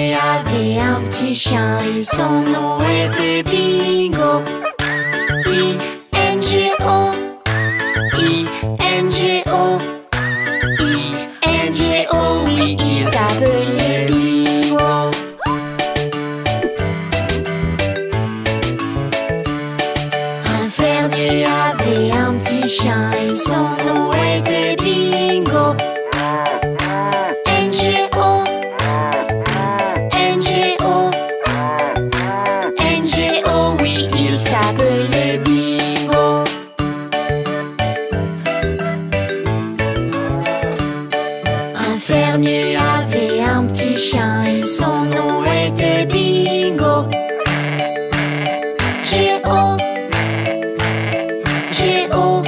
fermier avait un petit chien et son nom était Bingo. I-N-G-O, I-N-G-O, I-N-G-O, oui, il s'appelait Bingo. Un fermier avait un petit chien et son nom était Bingo. N-G-O, N-G-O, N-G-O, oui, il s'appelait Bingo. Un fermier avait un petit chien et son nom était Bingo. G-O, G-O,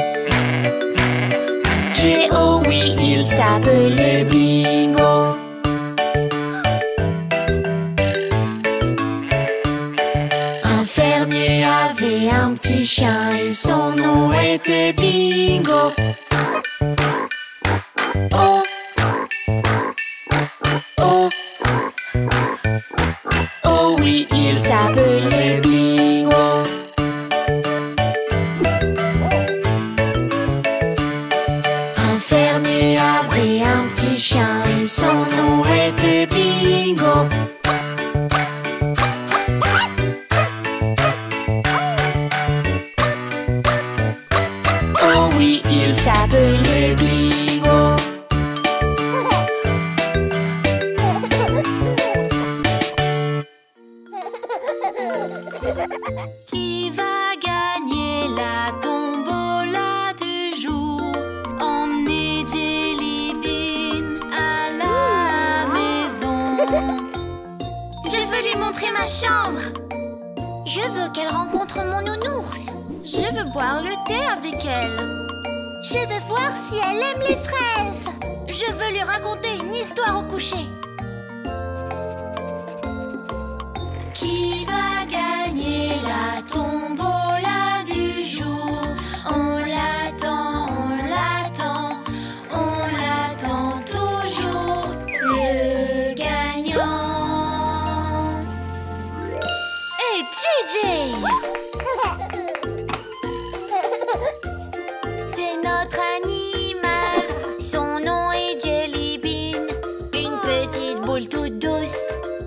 G-O, oui, il s'appelait Bingo. Un fermier avait un petit chien et son nom était Bingo. Oh, oh, oh, oui, il s'appelait Bingo. Un fermier avait un petit chien et son nom était Bingo. Oh oui, il s'appelait Bingo. Qui va gagner la tombola du jour? Emmenez Jelly Bean à la maison. Je veux lui montrer ma chambre. Je veux qu'elle rencontre mon nounours. Je veux boire le thé avec elle. Je veux voir si elle aime les fraises. Je veux lui raconter une histoire au coucher. Qui va gagner la tombola du jour? On l'attend, on l'attend, on l'attend toujours. Le gagnant. Et JJ! C'est notre animal. Son nom est Jelly Bean. Une petite boule toute douce.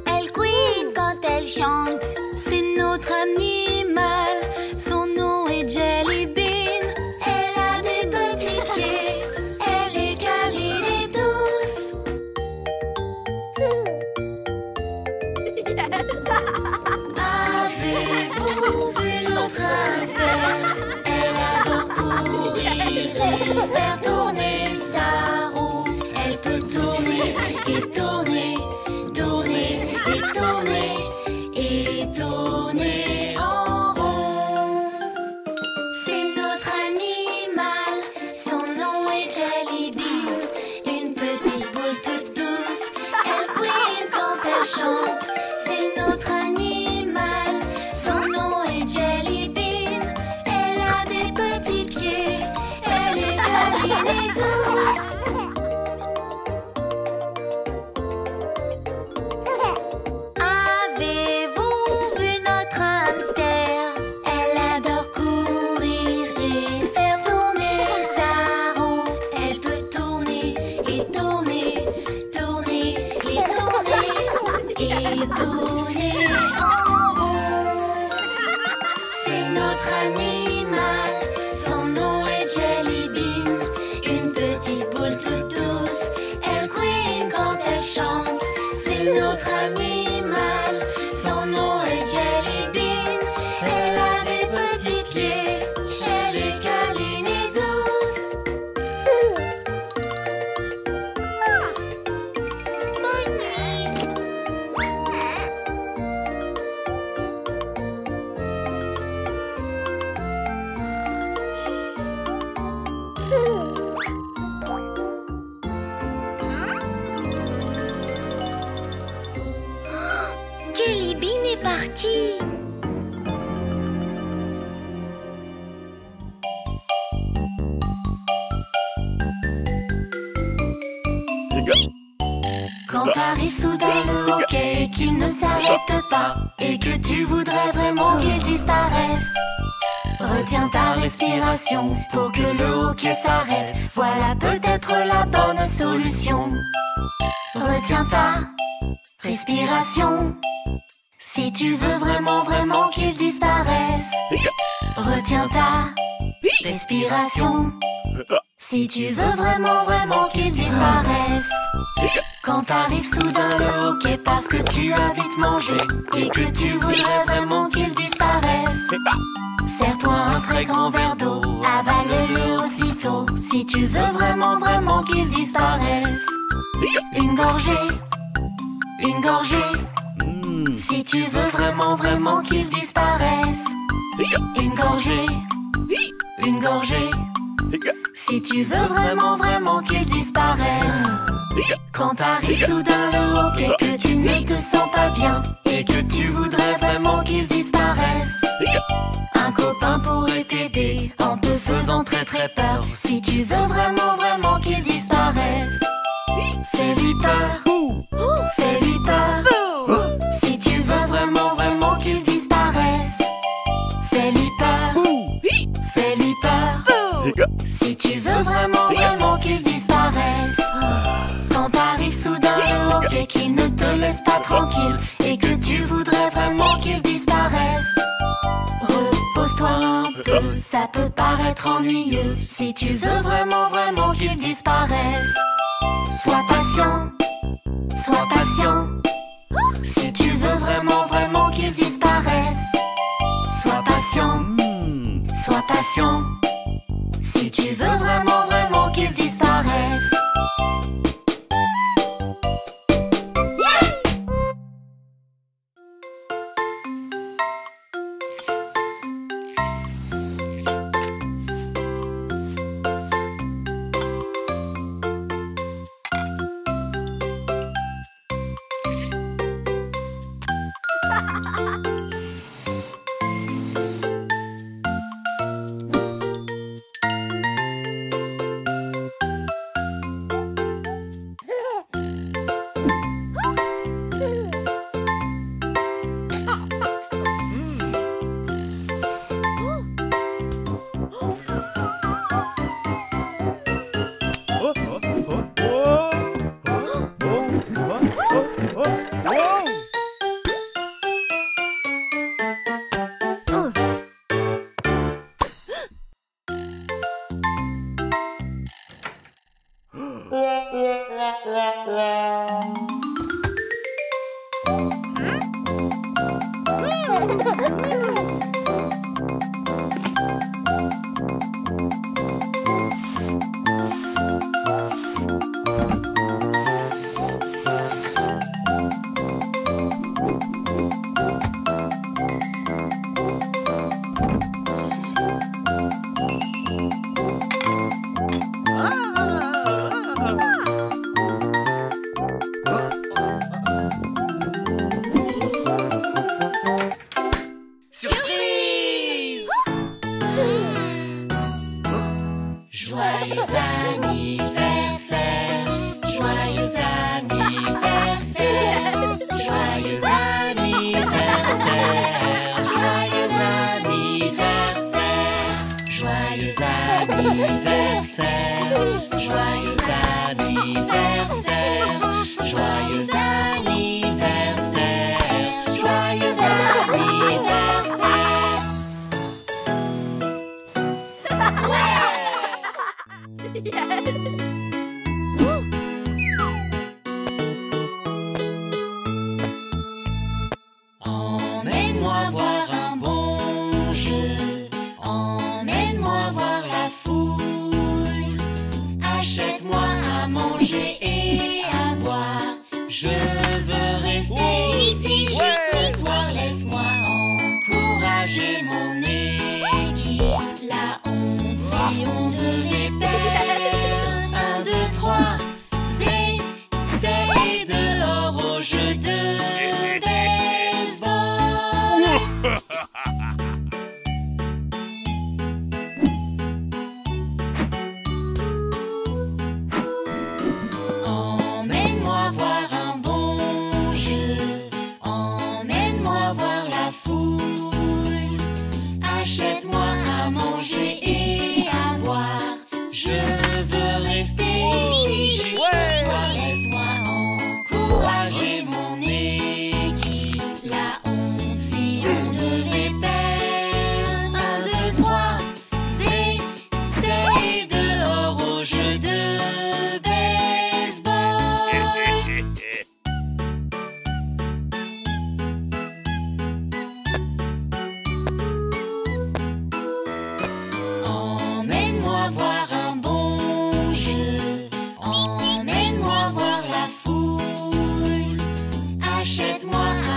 Elle couine quand elle chante. C'est notre animal. Son nom est Jelly Bean. Elle a des petits pieds. Elle est câline et douce. Avez-vous vu notre hamster? Elle adore courir et faire tourner sa roue. Elle peut tourner et tourner, tourner et tourner et tourner en rond. C'est notre animal, son nom est Jelly Bean. Une petite boule toute douce, elle couine quand elle chante. C'est notre animal, son nom est Jelly Bean. Elle a des petits pieds, elle est câline et douce. Avez-vous vu notre hamster? Elle adore courir et faire tourner sa roue. Elle peut tourner et tourner, tourner et tourner et tourner en rond. C'est notre animal, son nom est Jelly Bean. Une petite boule toute douce, elle couine quand elle chante. C'est notre animal, son nom est Jelly Bean. Elle a des petits pieds, elle est câline et douce. Bonne nuit. Jelly Bean est parti. Quand arrive soudain le hockey, qu'il qu'il ne s'arrête pas et que tu voudrais vraiment qu'il disparaisse. Retiens ta respiration pour que le hoquet s'arrête. Voilà peut-être la bonne solution. Retiens ta respiration si tu veux vraiment, vraiment qu'il disparaisse. Retiens ta respiration si tu veux vraiment, vraiment qu'il disparaisse. Quand t'arrives soudain le hoquet parce que tu as vite mangé et que tu voudrais vraiment qu'il disparaisse, serre-toi un très grand verre d'eau, avale-le aussitôt si tu veux vraiment, vraiment qu'il disparaisse. Une gorgée, si tu veux vraiment, vraiment qu'il disparaisse. Une gorgée, si tu veux vraiment, vraiment qu'il disparaisse. Quand t'arrives soudain le hoquet, que tu ne te sens pas bien et que tu voudrais vraiment qu'il disparaisse, un copain pourrait t'aider en te faisant très très peur. Si tu veux vraiment, vraiment qu'il disparaisse, fais-lui peur, fais-lui peur. Si tu veux vraiment, vraiment qu'il disparaisse, fais-lui peur, fais-lui peur. Si tu veux vraiment, vraiment qu'il disparaisse. Quand t'arrives soudain le hoquet qui ne te laisse pas tranquille et que tu voudrais vraiment qu'il disparaisse, repose-toi un peu, ça peut paraître ennuyeux. Si tu veux vraiment, vraiment qu'il disparaisse, sois patient, sois patient. Si tu veux vraiment, vraiment qu'il disparaisse, sois patient, sois patient. Si tu veux vraiment, vraiment qu'il disparaisse.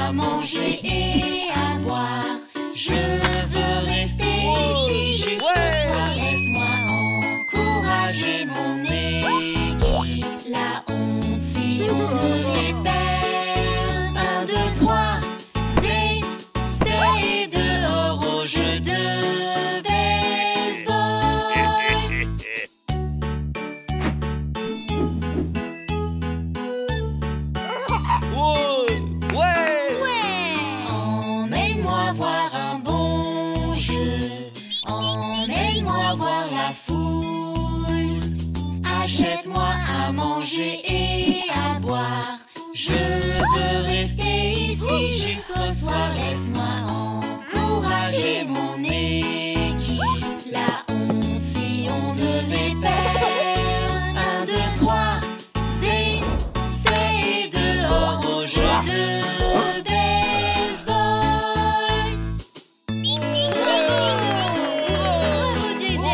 à manger et à boire. Je veux rester ici jusqu'au soir. Laisse-moi encourager mon équipe. La honte si on ne les perd. 1, 2, 3, c'est dehors au jeu de baseball. Emmène-moi voir un bon jeu. Emmène-moi voir la foule. Achète-moi à manger et à boire. Je veux rester ici jusqu'au soir. Laisse-moi encourager mon équipe. La honte si on devait perdre. 1, 2, 3, c'est dehors au jeu de baseball. Bravo JJ.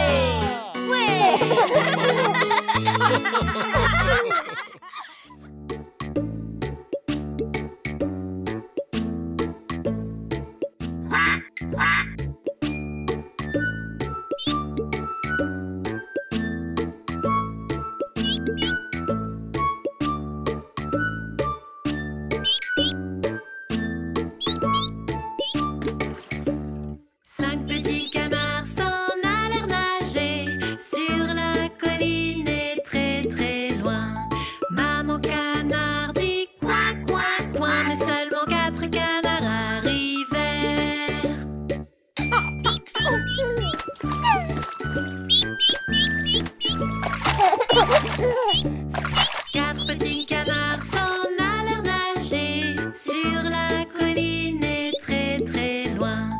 Cinq petits canards s'en allèrent nager sur la colline et très très loin. Maman canard dit coin coin coin, mais seulement 4 canards arrivèrent. 4 petits canards s'en allèrent nager sur la colline et très très loin.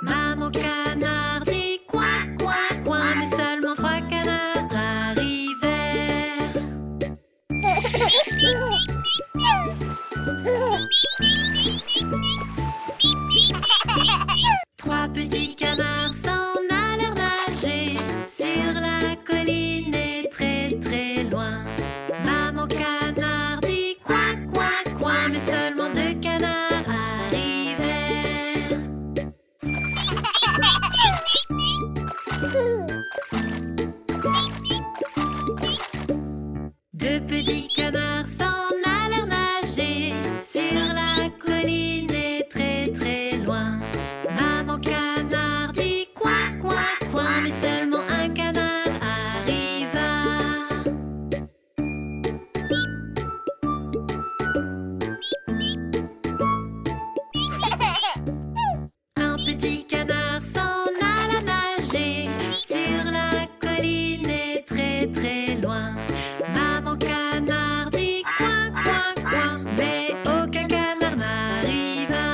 Maman canard dit coin coin coin, mais seulement 3 canards arrivèrent. 3 petits canards s'en allèrent nager sur la colline et très très loin. Maman canard dit coin coin coin, mais seulement 2 canards arrivèrent. 2 petits canards s'en allèrent nager sur la colline et très très loin. Maman canard dit coin coin coin, mais seulement 1 canard arriva. 1 petit canard s'en alla nager sur la colline et très très loin. Maman canard dit coin coin coin, mais aucun canard n'arriva.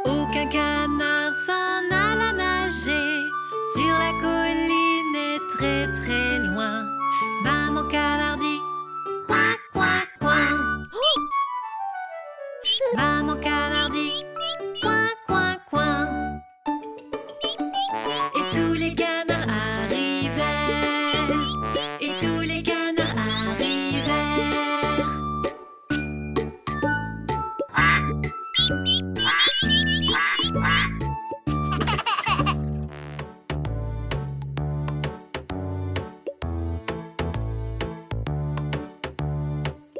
Aucun canard s'en alla nager sur la colline et très très loin. Maman canard dit coin coin coin. Maman canard dit coin coin coin. Et tous les canards arrivèrent. Et tous les canards arrivèrent.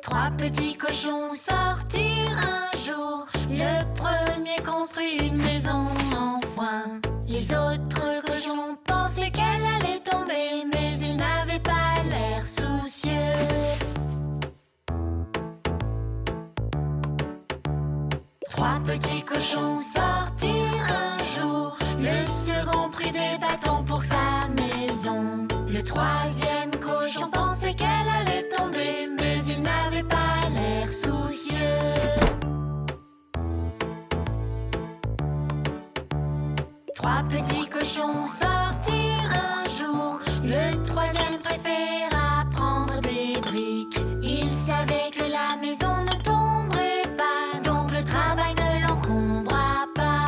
3 petits cochons sortirent un jour. Le premier construit une maison en foin. Les autres cochons pensaient qu'elle allait tomber, mais ils n'avaient pas l'air soucieux. 3 petits cochons sortirent un jour. Le second prit des bâtons pour sa maison. Le troisième cochon pensait qu'elle allait tomber, mais il n'avait pas l'air soucieux. 3 petits cochons sortirent un jour. Le troisième préféra prendre des briques. Il savait que la maison ne tomberait pas, donc le travail ne l'encombra pas.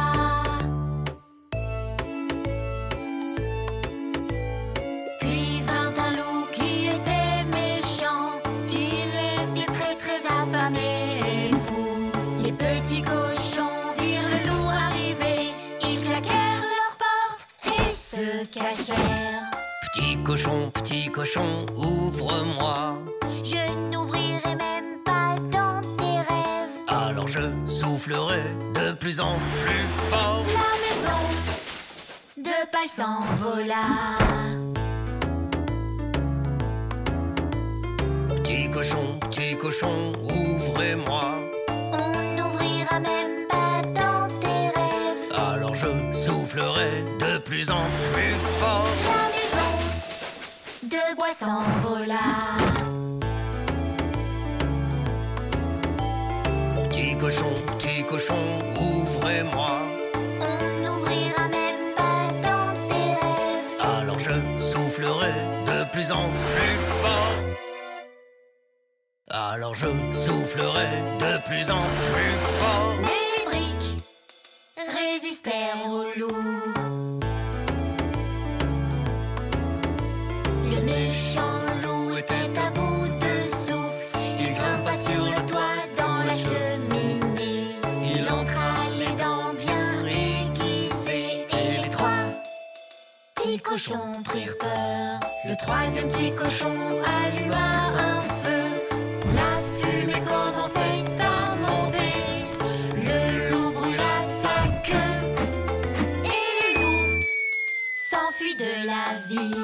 petit cochon, ouvre-moi. Je n'ouvrirai même pas dans tes rêves. Alors je soufflerai de plus en plus fort. La maison de paille s'envola. Petit cochon, ouvrez-moi. On n'ouvrira même pas dans tes rêves. Alors je soufflerai de plus en plus fort. La maison de bois s'envola. Petit cochon, ouvrez-moi. On n'ouvrira même pas dans tes rêves. Alors je soufflerai de plus en plus fort. Alors je soufflerai de plus en plus fort. Les briques résistèrent au loup. Le méchant loup était à bout de souffle. Il grimpa sur le toit dans la cheminée. Il entra les dents bien aiguisées. Et les trois petits cochons prirent peur. Le troisième petit cochon alluma un feu. La fumée commençait à monter. Le loup brûla sa queue. Et le loup s'enfuit de la ville.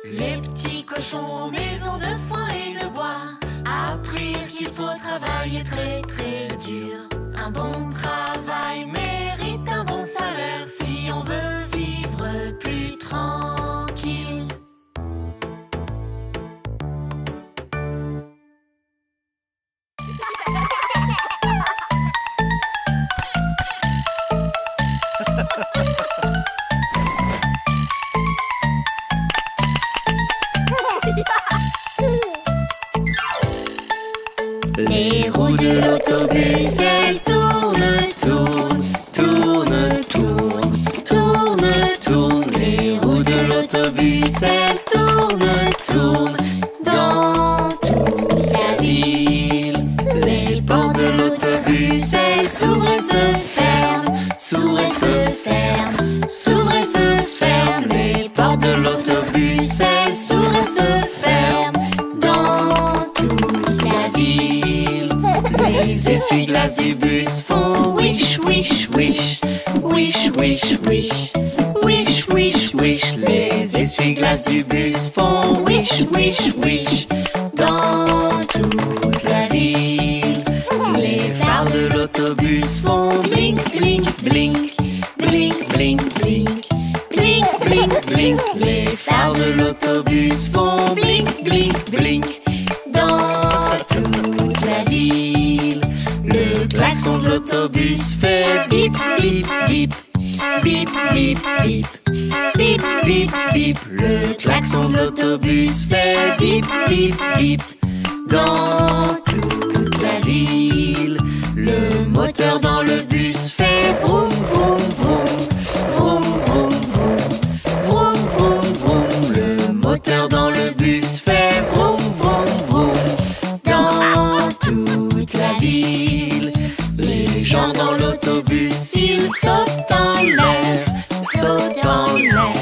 Les petits cochons aux maisons de foin et de bois apprirent qu'il faut travailler très très dur. Un bon travail mérite un bon salaire si on veut vivre plus tranquille. Les roues de l'autobus, elles tournent, tournent, tournent, tournent, tournent, tournent. Les roues de l'autobus, elles tournent, tournent dans toute la ville. Les portes de l'autobus, elles s'ouvrent et se ferment, s'ouvrent et se ferment, s'ouvrent et se ferment. Les portes de l'autobus, elles s'ouvrent et se ferment dans toute la ville. Les essuie-glaces du bus font wish, wish, wish, wish, wish, wish, wish, wish, wish. Les essuie-glaces du bus font wish, wish, wish dans toute la ville. Les phares de l'autobus font blink, blink, blink, blink, blink, blink, blink, blink, blink. Les phares de l'autobus font blink, blink, blink dans toute la ville. Le klaxon de l'autobus fait bip, bip, bip, bip, bip, bip, bip, bip, bip. Le klaxon de l'autobus fait bip, bip, bip dans toute la ville. Le moteur dans le bus fait vroom, vroom, vroom, vroom, vroom, vroom, vroom, vroom, vroom. Le moteur dans le bus fait vroom, vroom, vroom dans toute la ville. Les gens dans l'autobus, ils sautent en l'air, sautent en l'air,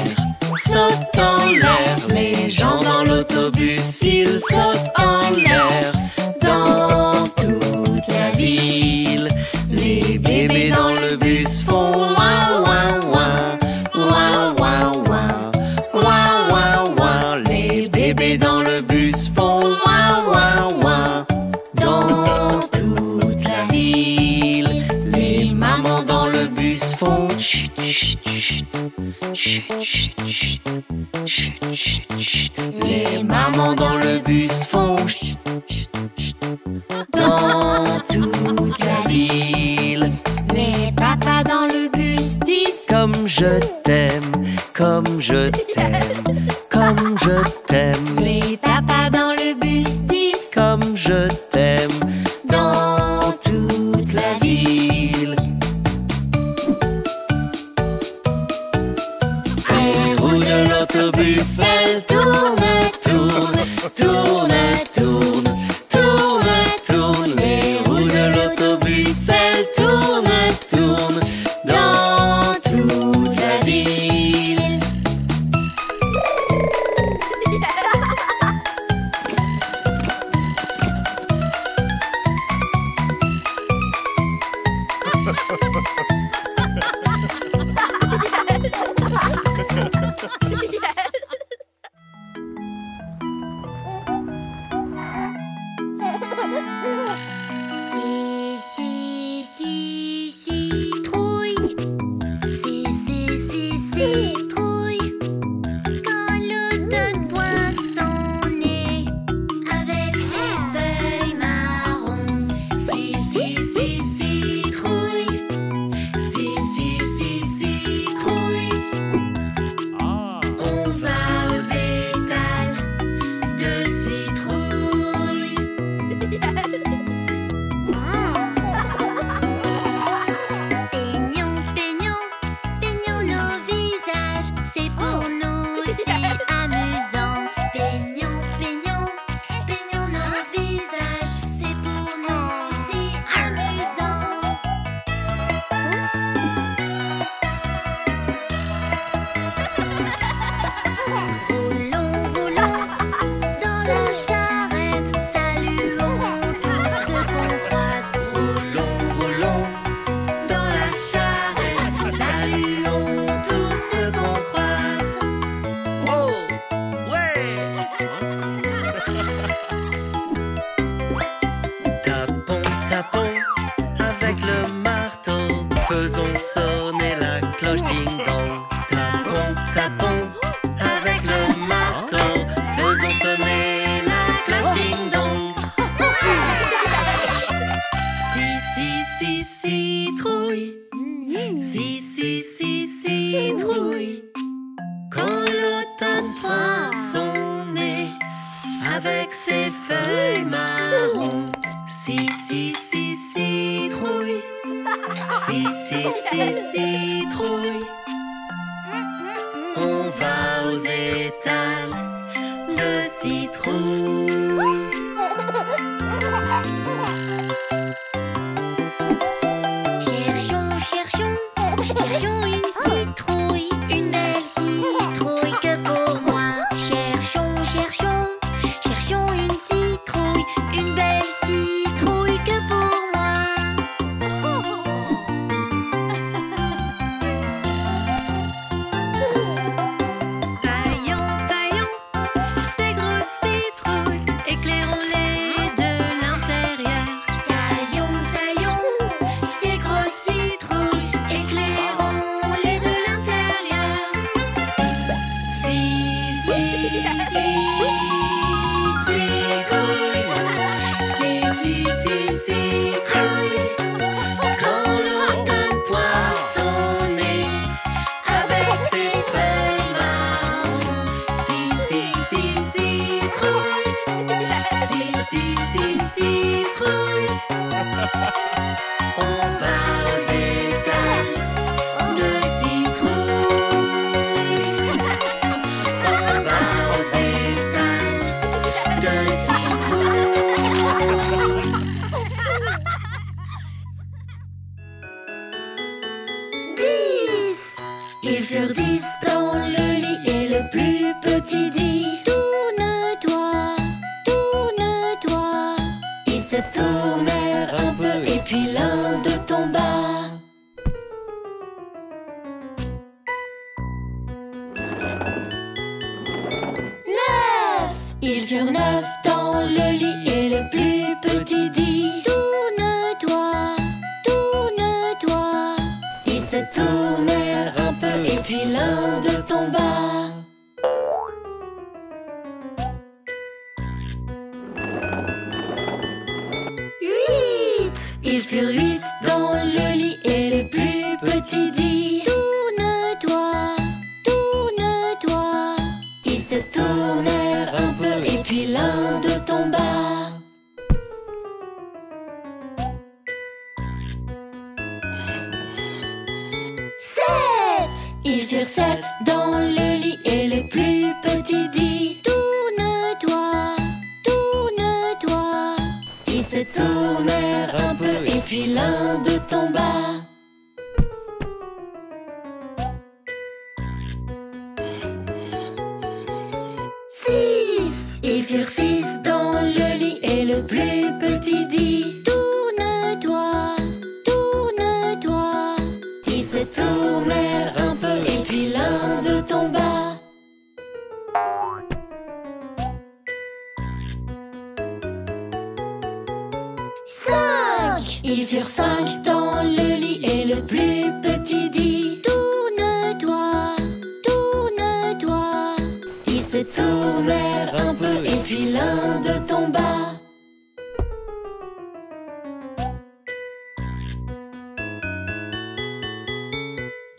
sautent en l'air. Les gens dans l'autobus, ils sautent en l'air dans toute la ville. Les bébés dans le bus font ouin, ouin, ouin, ouin, ouin, ouin, ouin, ouin, ouin. Les bébés dans le bus font ouin, ouin, ouin dans toute la ville. Les mamans dans le bus font chut, chut, chut, chut, chut, chut, chut, chut, chut. Les mamans dans le bus font chut, chut, chut dans toute la ville. Les papas dans le bus disent comme je t'aime, comme je t'aime, comme je t'aime. Les papas dans le bus disent comme je t'aime dans toute la ville. Les roues de l'autobus, elles tournent, tournent, tournent, tournent, tournent, tournent. Les roues de l'autobus, elles tournent, tournent dans toute la ville. On va aux étals de citrouille. On va aux étals de citrouille. 10. Ils furent 10 dans le lit et le plus petit dit: tourne-toi, tourne-toi. Ils se tournèrent un peu et puis l'un d'eux tomba. 9. Ils furent 9 dans le lit et le plus petit dit: tourne-toi, tourne-toi. Ils se tournèrent un peu et puis l'un d'eux tomba. 8. Ils furent 8 dans le lit et le plus petit dit: tourne-toi, tourne-toi. Ils se tournèrent un peu et puis l'un d'eux tomba. 7. Ils furent 7 dans le lit et le plus petit dit: tourne-toi, tourne-toi. Ils se tournèrent un peu et puis l'un d'eux tomba. 6. Ils furent 6 dans le lit et le plus petit dit: tourne-toi, tourne-toi. Ils se tournèrent un peu et puis l'un d'eux tomba. 5. Ils furent 5 dans le lit et le plus petit dit: tourne-toi, tourne-toi. Ils se tournèrent un peu et puis l'un d'eux tomba.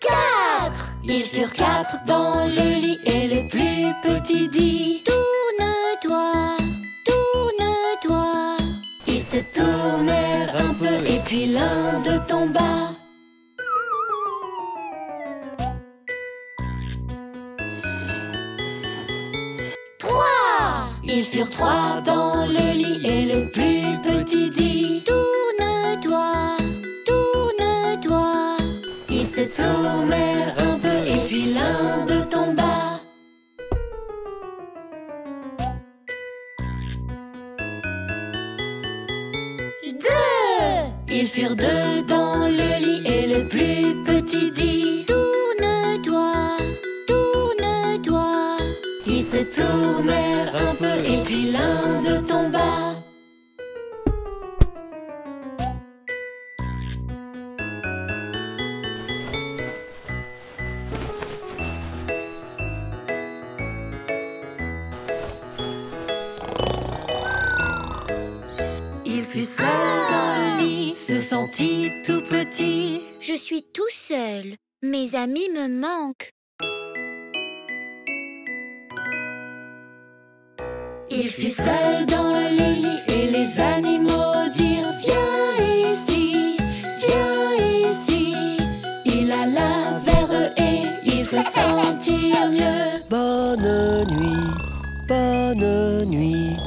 4. Ils furent 4 dans le lit et le plus petit dit: tourne-toi, tourne-toi. Ils se tournèrent un peu et puis l'un d'eux tomba. 3. Ils furent 3 dans le lit et le plus petit dit: tourne-toi, tourne-toi. Ils se tournèrent un peu et puis l'un d'eux tomba. 2. Ils furent 2 dans le lit et le plus petit dit: tourne-toi, tourne-toi. Ils se tournèrent un peu et puis l'un d'eux tomba. 'Il fut seul dans le lit, se sentit tout petit. Je suis tout seul. Mes amis me manquent. Il fut seul dans le lit et les animaux dirent: viens ici, viens ici. Il alla vers eux et ils se sentirent mieux. Bonne nuit, bonne nuit.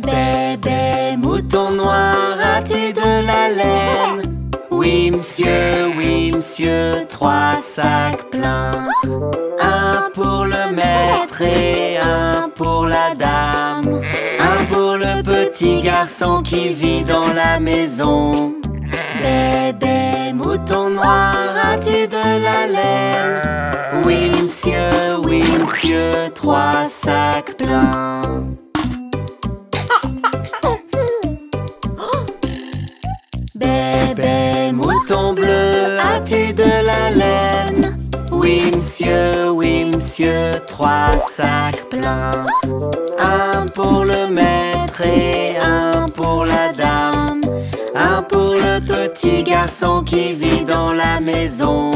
Bébé mouton noir, as-tu de la laine? Oui monsieur, 3 sacs pleins. Un pour le maître et un pour la dame. Un pour le petit garçon qui vit dans la maison. Bébé mouton noir, as-tu de la laine? Oui monsieur, 3 sacs pleins. Bébé mouton bleu, as-tu de la laine? Oui monsieur, 3 sacs pleins. Un pour le maître maître et un pour la dame. Un pour le petit garçon qui vit dans la maison.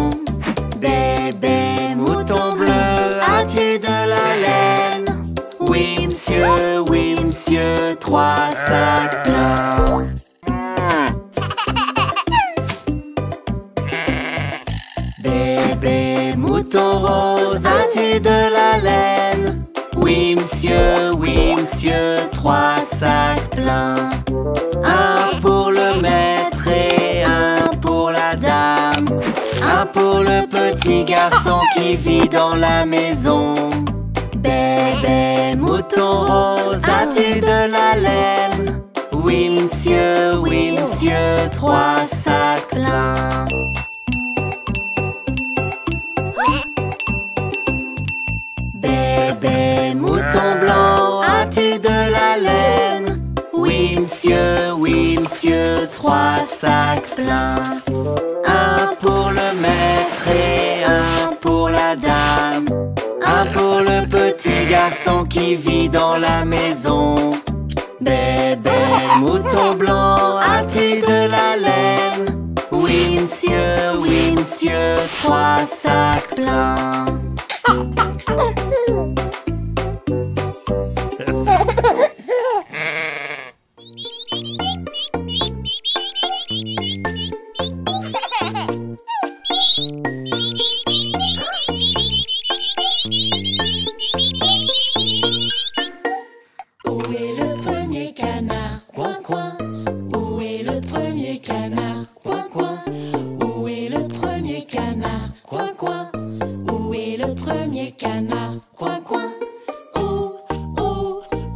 Bébé mouton bleu, as-tu de la laine? Oui monsieur, 3 sacs pleins. Bébé mouton rose, as-tu de la laine? Oui monsieur, 3 sacs pleins. Un pour le maître et un pour la dame. Un pour le petit garçon qui vit dans la maison. Bébé mouton rose, as-tu de la laine? Oui monsieur, 3 sacs pleins. Bébé mouton blanc, as-tu de la laine? Oui monsieur, 3 sacs pleins. Un pour le maître et un pour la dame. Un pour le petit garçon qui vit dans la maison. Bébé mouton blanc, as-tu de la laine? Oui monsieur, 3 sacs pleins. Où est le premier canard? Coin, coin. Où est le premier canard? Coin, coin. Où est le premier canard? Coin, coin. Où est le premier canard? Coin, coin.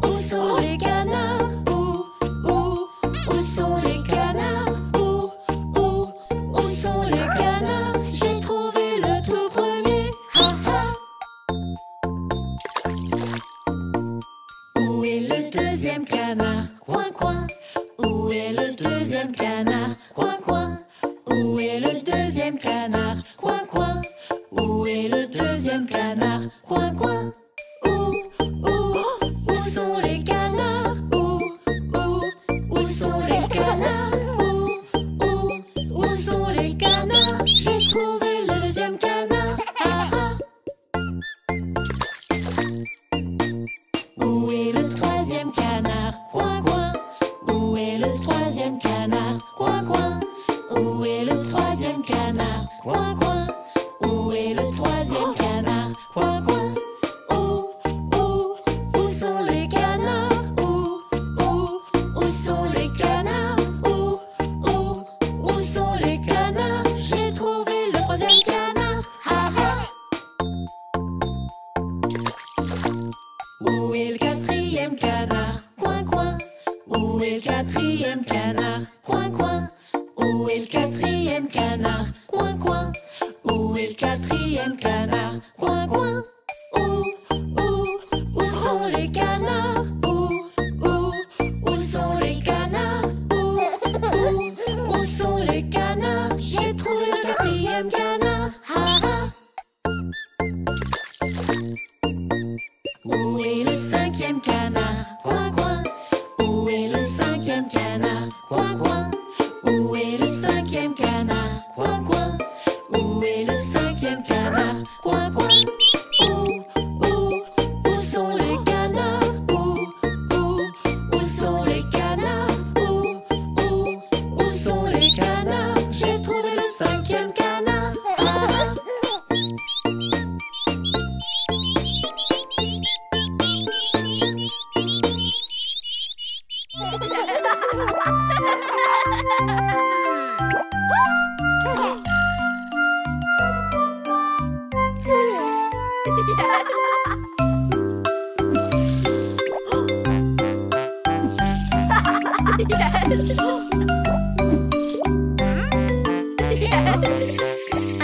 Où sont les canards? Où sont les canards? Où sont les canards? J'ai trouvé le tout premier. Ha ha. Où est le deuxième canard? Coin, coin. Où est le deuxième canard? Coin, coin. Où est le deuxième canard? Coin, coin. Où est le deuxième canard? Coin, coin. Où sont les canards? Où sont les canards? Où sont les canards? J'ai trouvé le deuxième canard. Ah ah. Où est le troisième canard? Coin, coin. Où est le troisième canard? Coin, coin. Où est le troisième canard? Coin, coin. Où est le troisième canard? Coin, coin. Où sont les canards? Où sont les canards? Où sont les canards? J'ai trouvé le troisième canard. Ha ha. Où est le quatrième canard? Coin, coin. Où est le quatrième canard? Coin, coin. Où est le quatrième canard? Coin, coin. Où est le quatrième canard? Coin, coin. Où sont les canards? Où sont les canards? Où sont les canards? J'ai trouvé le quatrième canard. Ha ha. Où est le cinquième canard? Coin, coin. Où est le cinquième canard? Coin, coin. Où est le cinquième canard? Coin, coin. Où est le cinquième canard? Coin, coin. Où sont les canards? Où sont les canards? Où sont les canards? J'ai trouvé le cinquième canard. Ah ah.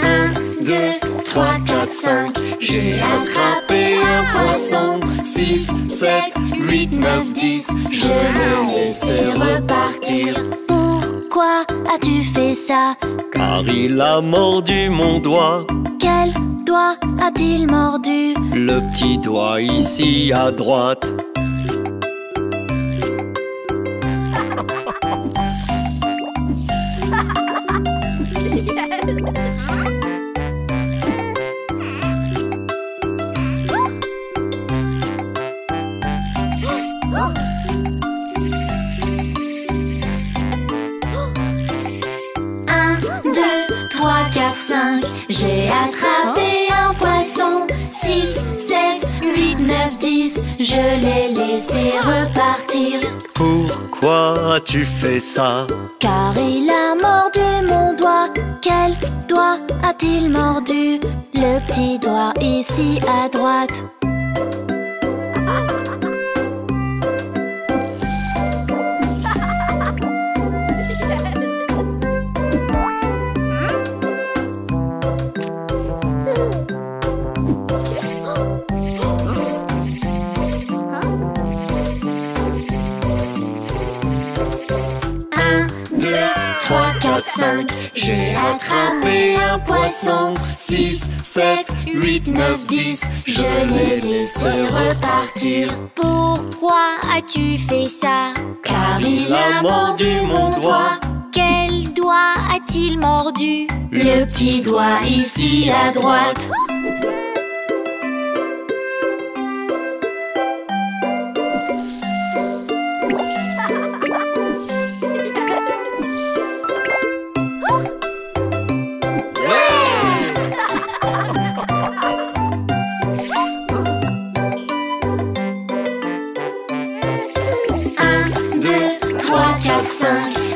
Un, 2, 3, 4, 5. J'ai attrapé un poisson. 6, 7, 8, 9, 10. Je l'ai laissé repartir. Pourquoi as-tu fait ça? Car il a mordu mon doigt. Quel doigt a-t-il mordu? Le petit doigt ici à droite. 5, j'ai attrapé un poisson. 6, 7, 8, 9, 10, je l'ai laissé repartir. Pourquoi as-tu fait ça? Car il a mordu mon doigt. Quel doigt a-t-il mordu? Le petit doigt ici à droite. J'ai attrapé un poisson. 6, 7, 8, 9, 10, je l'ai laissé repartir. Pourquoi as-tu fait ça? Car il a mordu mon doigt. Quel doigt a-t-il mordu? Le petit doigt ici à droite.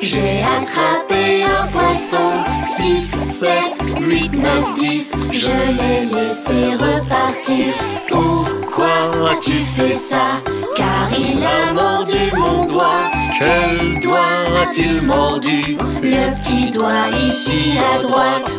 J'ai attrapé un poisson. 6, 7, 8, 9, 10, je l'ai laissé repartir. Pourquoi as-tu fait ça? Car il a mordu mon doigt. Quel doigt a-t-il mordu? Le petit doigt ici à droite.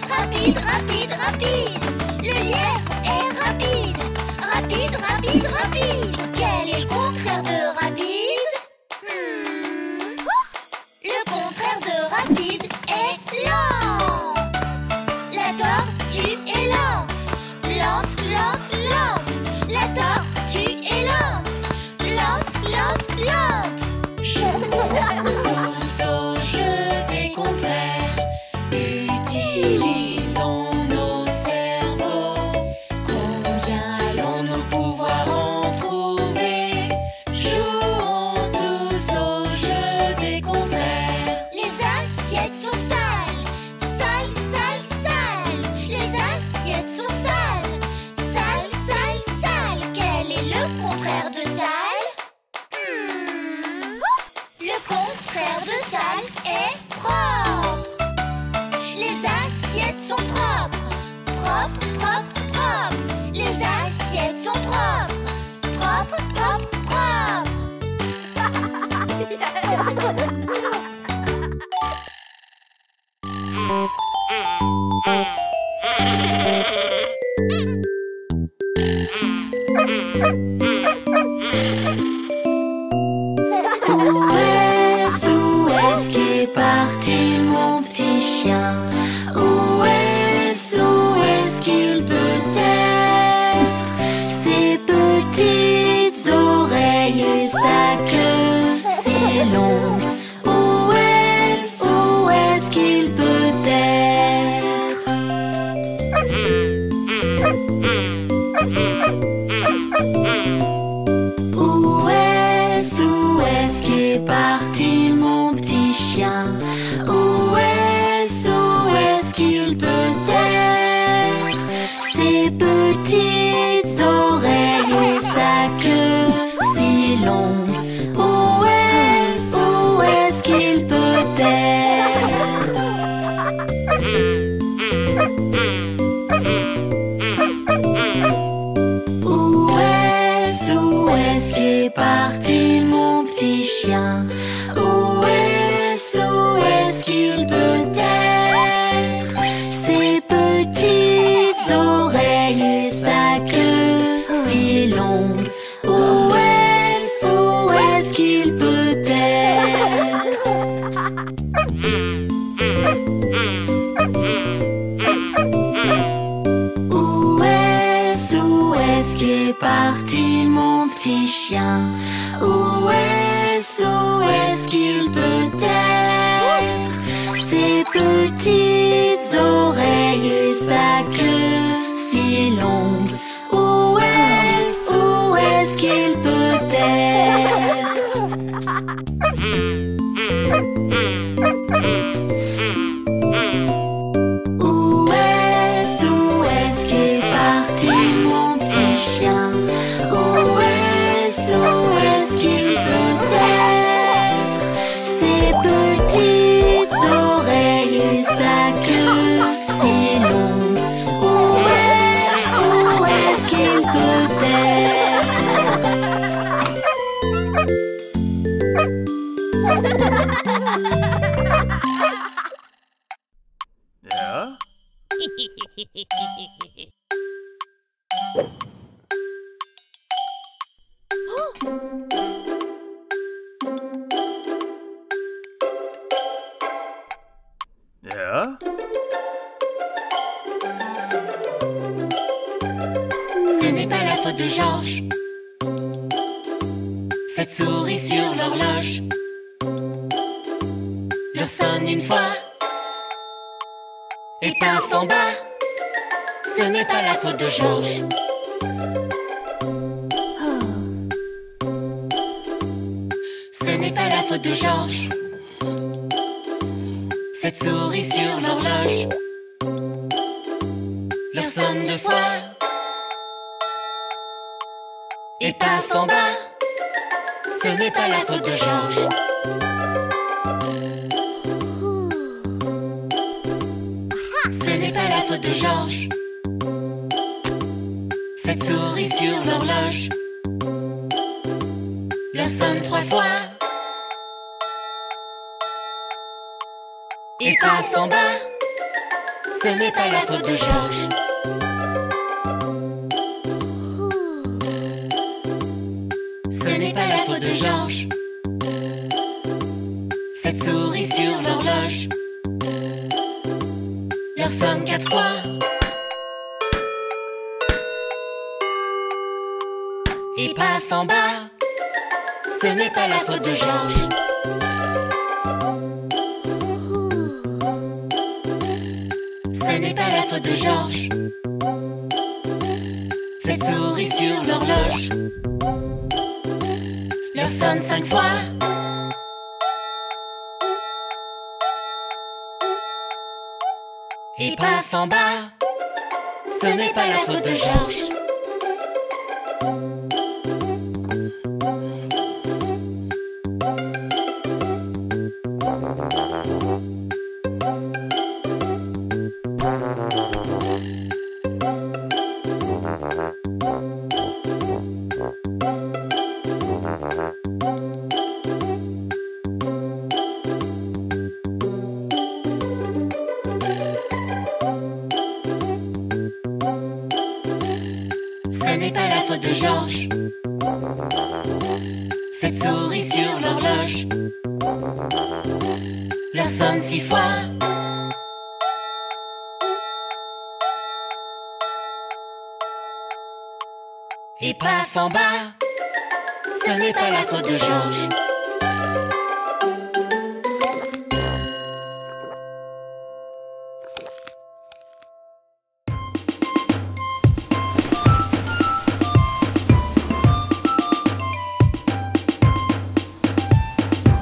Rapide, Où est-ce qu'est parti mon petit chien? Où est-ce qu'il peut être? Ses petites oreilles et sa queue si longue. Où est-ce qu'il peut être? Où est-ce qu'est parti mon petit chien? Où est-ce qu'il peut être? Ses petites oreilles et sa queue si longue. Où est-ce qu'il peut Ja? Ja? Ce n'est pas la faute de Georges. Cette souris sur l'horloge leur sonne une fois et paf en bas. Ce n'est pas la faute de Georges. Ce n'est pas la faute de Georges. Cette souris sur l'horloge leur sonne deux fois et paf en bas. Ce n'est pas la faute de Georges. Ce n'est pas la faute de Georges. Cette souris sur l'horloge leur sonne trois fois et paf en bas. Ce n'est pas la faute de Georges. Ce n'est pas la faute de Georges. Cette souris sur l'horloge leur sonne quatre fois et paf en bas. Ce n'est pas la faute de Georges. Ce n'est pas la faute de Georges. Cette souris sur l'horloge leur sonne cinq fois et paf en bas. Ce n'est pas la faute de Georges. Ce n'est pas la faute de Georges. Cette souris sur l'horloge leur sonne six fois et paf en bas. Ce n'est pas la faute de Georges.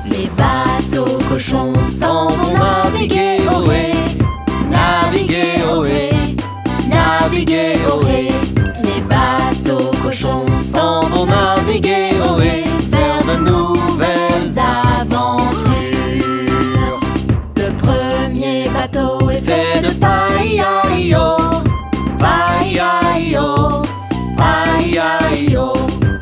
Les bateaux cochons s'en vont naviguer, ohé, naviguer, ohé, naviguer, ohé. Les bateaux cochons s'en vont naviguer, ohé, vers de nouvelles aventures. Le premier bateau est fait de paille-aïe-o, paille-aïe-o, paille-aïe-o.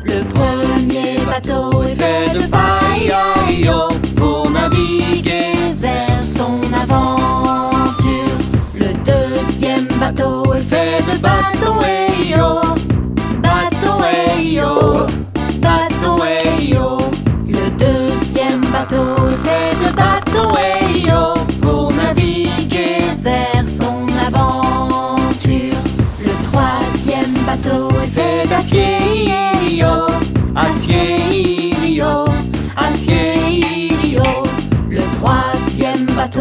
Le premier bateau est fait de paille-aïe-o pour naviguer vers son aventure. Le deuxième bateau est fait de bateau-aïe-o, bateau-aïe-o, bateau-aïe-o. Le deuxième bateau est fait de bateau-aïe-o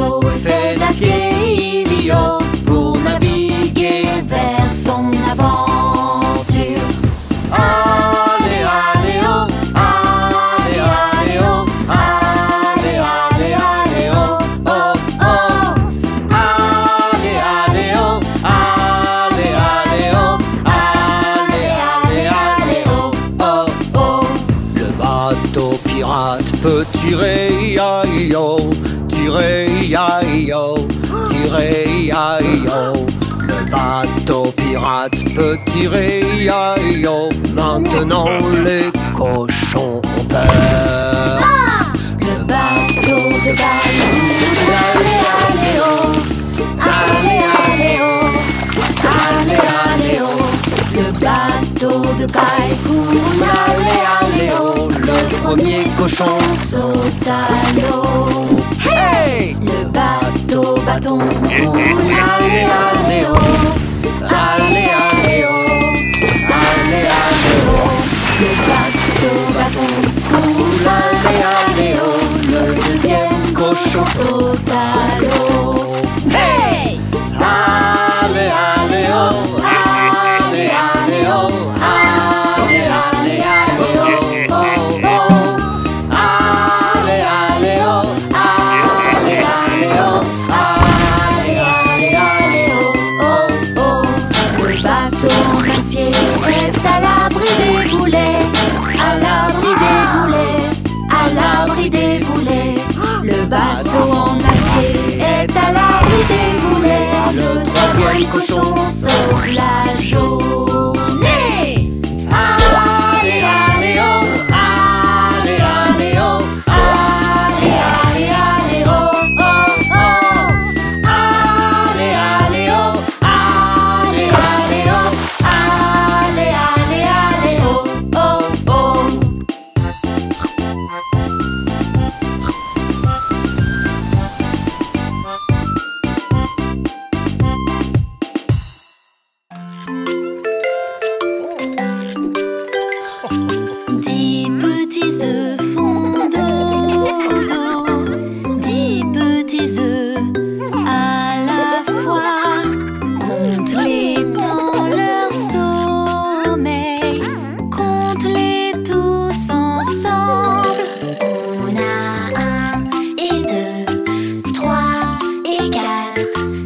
bateau est fait d'acier, il y a pour naviguer vers son aventure. Allez, allez, oh, allez, allez, oh, allez, allez, allez, oh, oh, oh. Allez, allez, oh, allez, allez, oh, allez, allez, allez, oh, oh, oh. Le bateau pirate peut tirer, ya-yo, tirer, ya-yo, tirer, ya-yo. Le bateau pirate peut tirer, ya-yo. Maintenant les cochons ont peur. Le bateau de balle coule, allez, allez, oh, allez, allez, oh, allez, allez, oh. Le bateau de paille coule, allez, allez, oh. Le premier cochon saute à l'eau. Hey! Le bateau bâton coule, allez, allez, oh, allez, allez, oh, allez, allez, oh. Le bateau bâton coule, allez, allez, oh. Le deuxième cochon saute à l'eau. Hey! Allez, allez, oh, allez, allez, oh, allez, allez, allez, oh, oh, oh. Allez, allez, oh, allez, allez, oh, allez, allez, allez, oh, oh, oh. Le bateau en acier est à l'abri des boulets, à l'abri des boulets, à l'abri des boulets. Le bateau en acier est à l'abri des boulets. Le troisième cochon sauve la journée. Allez, allez, oh, allez, allez, oh, allez, allez, allez, oh, oh, oh. Allez, allez, oh, allez, allez, oh, allez, allez, allez, oh, oh, oh. Dix petits œufs font dodo, 10 petits œufs à la fois. Compte-les dans leur sommeil, compte-les tous ensemble. On a 1 et 2, 3 et 4,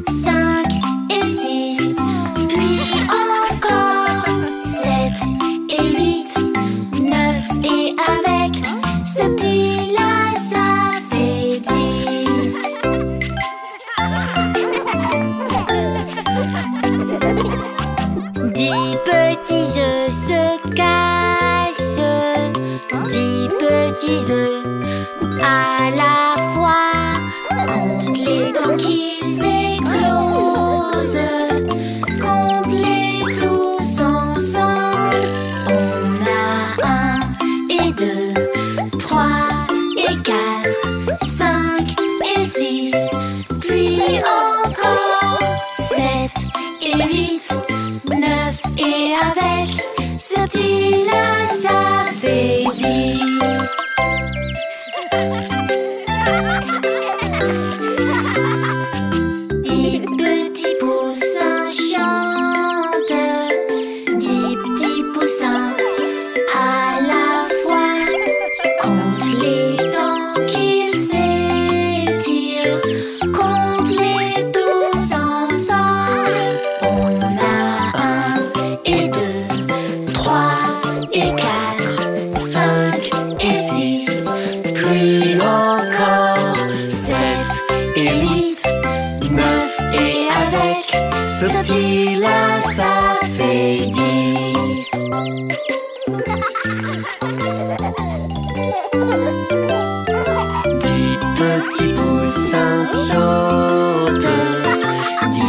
5 et 6, puis encore 7 et 8, 9 et avec ce petit-là, ça fait 10. 10 petits œufs se cassent, 10 petits œufs à la fois. Compte-les quand qu'ils éclosent, compte-les tous ensemble. On a 1 et 2, 3 et 4, 5 et 6, puis encore 7 et 8, 9 et avec ce petit-là, ça fait 10. 10 petits poussins chantent, 10 petits poussins à la fois. Compte-les tant qu'ils s'étirent, compte-les tous ensemble. On a 1 et 2, 3 et 4, 5 et 6, puis encore 7 et 8, 9 et avec ce petit-là, ça fait 10. 10 petits poussins sautent, 10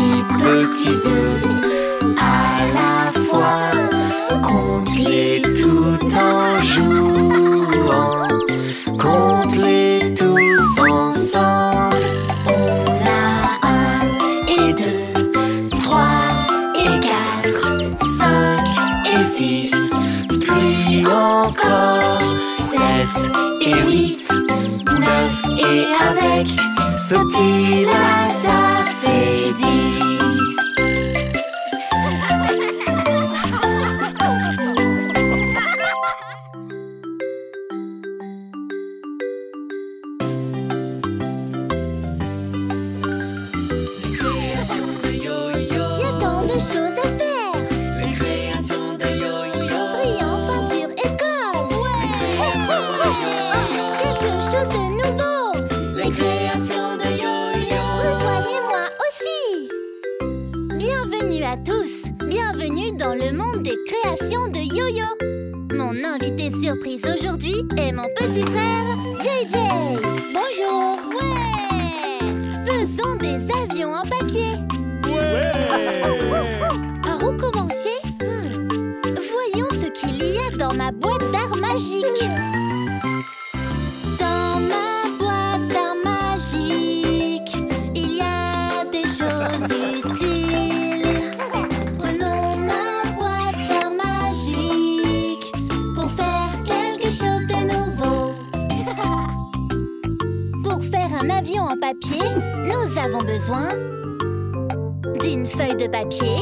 petits œufs à la fois. Compte-les tout en jouant, compte-les tous ensemble. On a 1 et 2, 3 et 4, 5 et 6, puis encore 7 et 8, 9 et avec sautille là, ça fait 10. Surprise aujourd'hui est mon petit frère JJ. Bonjour. Ouais. Faisons des avions en papier. Ouais. Par où commencer? Voyons ce qu'il y a dans ma boîte d'art magique. Dans ma boîte d'art magique, il y a des choses utiles. Prenons ma boîte d'art magique pour faire quelque chose de nouveau. Pour faire un avion en papier, nous avons besoin d'une feuille de papier,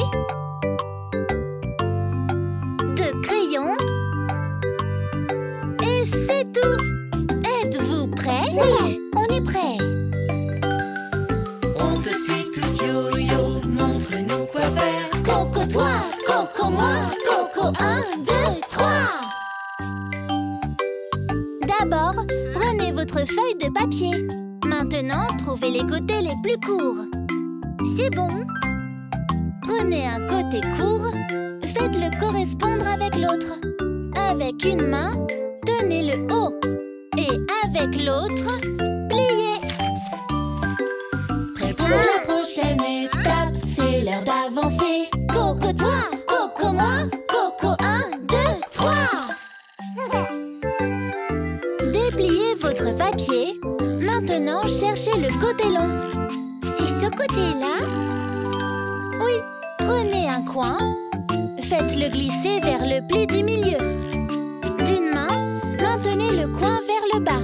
de crayons, et c'est tout. Êtes-vous prêts? Oui, on est prêts. On te suit tous, yo-yo, montre-nous quoi faire. Coco toi, Coco moi, Coco 1, 2, 3. D'abord, prenez votre feuille de papier. Maintenant, trouvez les côtés les plus courts. C'est bon. Prenez un côté court, faites-le correspondre avec l'autre. Avec une main, tenez le haut. Et avec l'autre, pliez. Prêt pour la prochaine étape, c'est l'heure d'avancer. Coco toi, Coco moi, Coco 1, 2, 3. Dépliez votre papier. Maintenant, cherchez le côté long. C'est ce côté-là? Oui, prenez un coin, faites-le glisser vers le pli du milieu. D'une main, maintenez le coin vers le bas.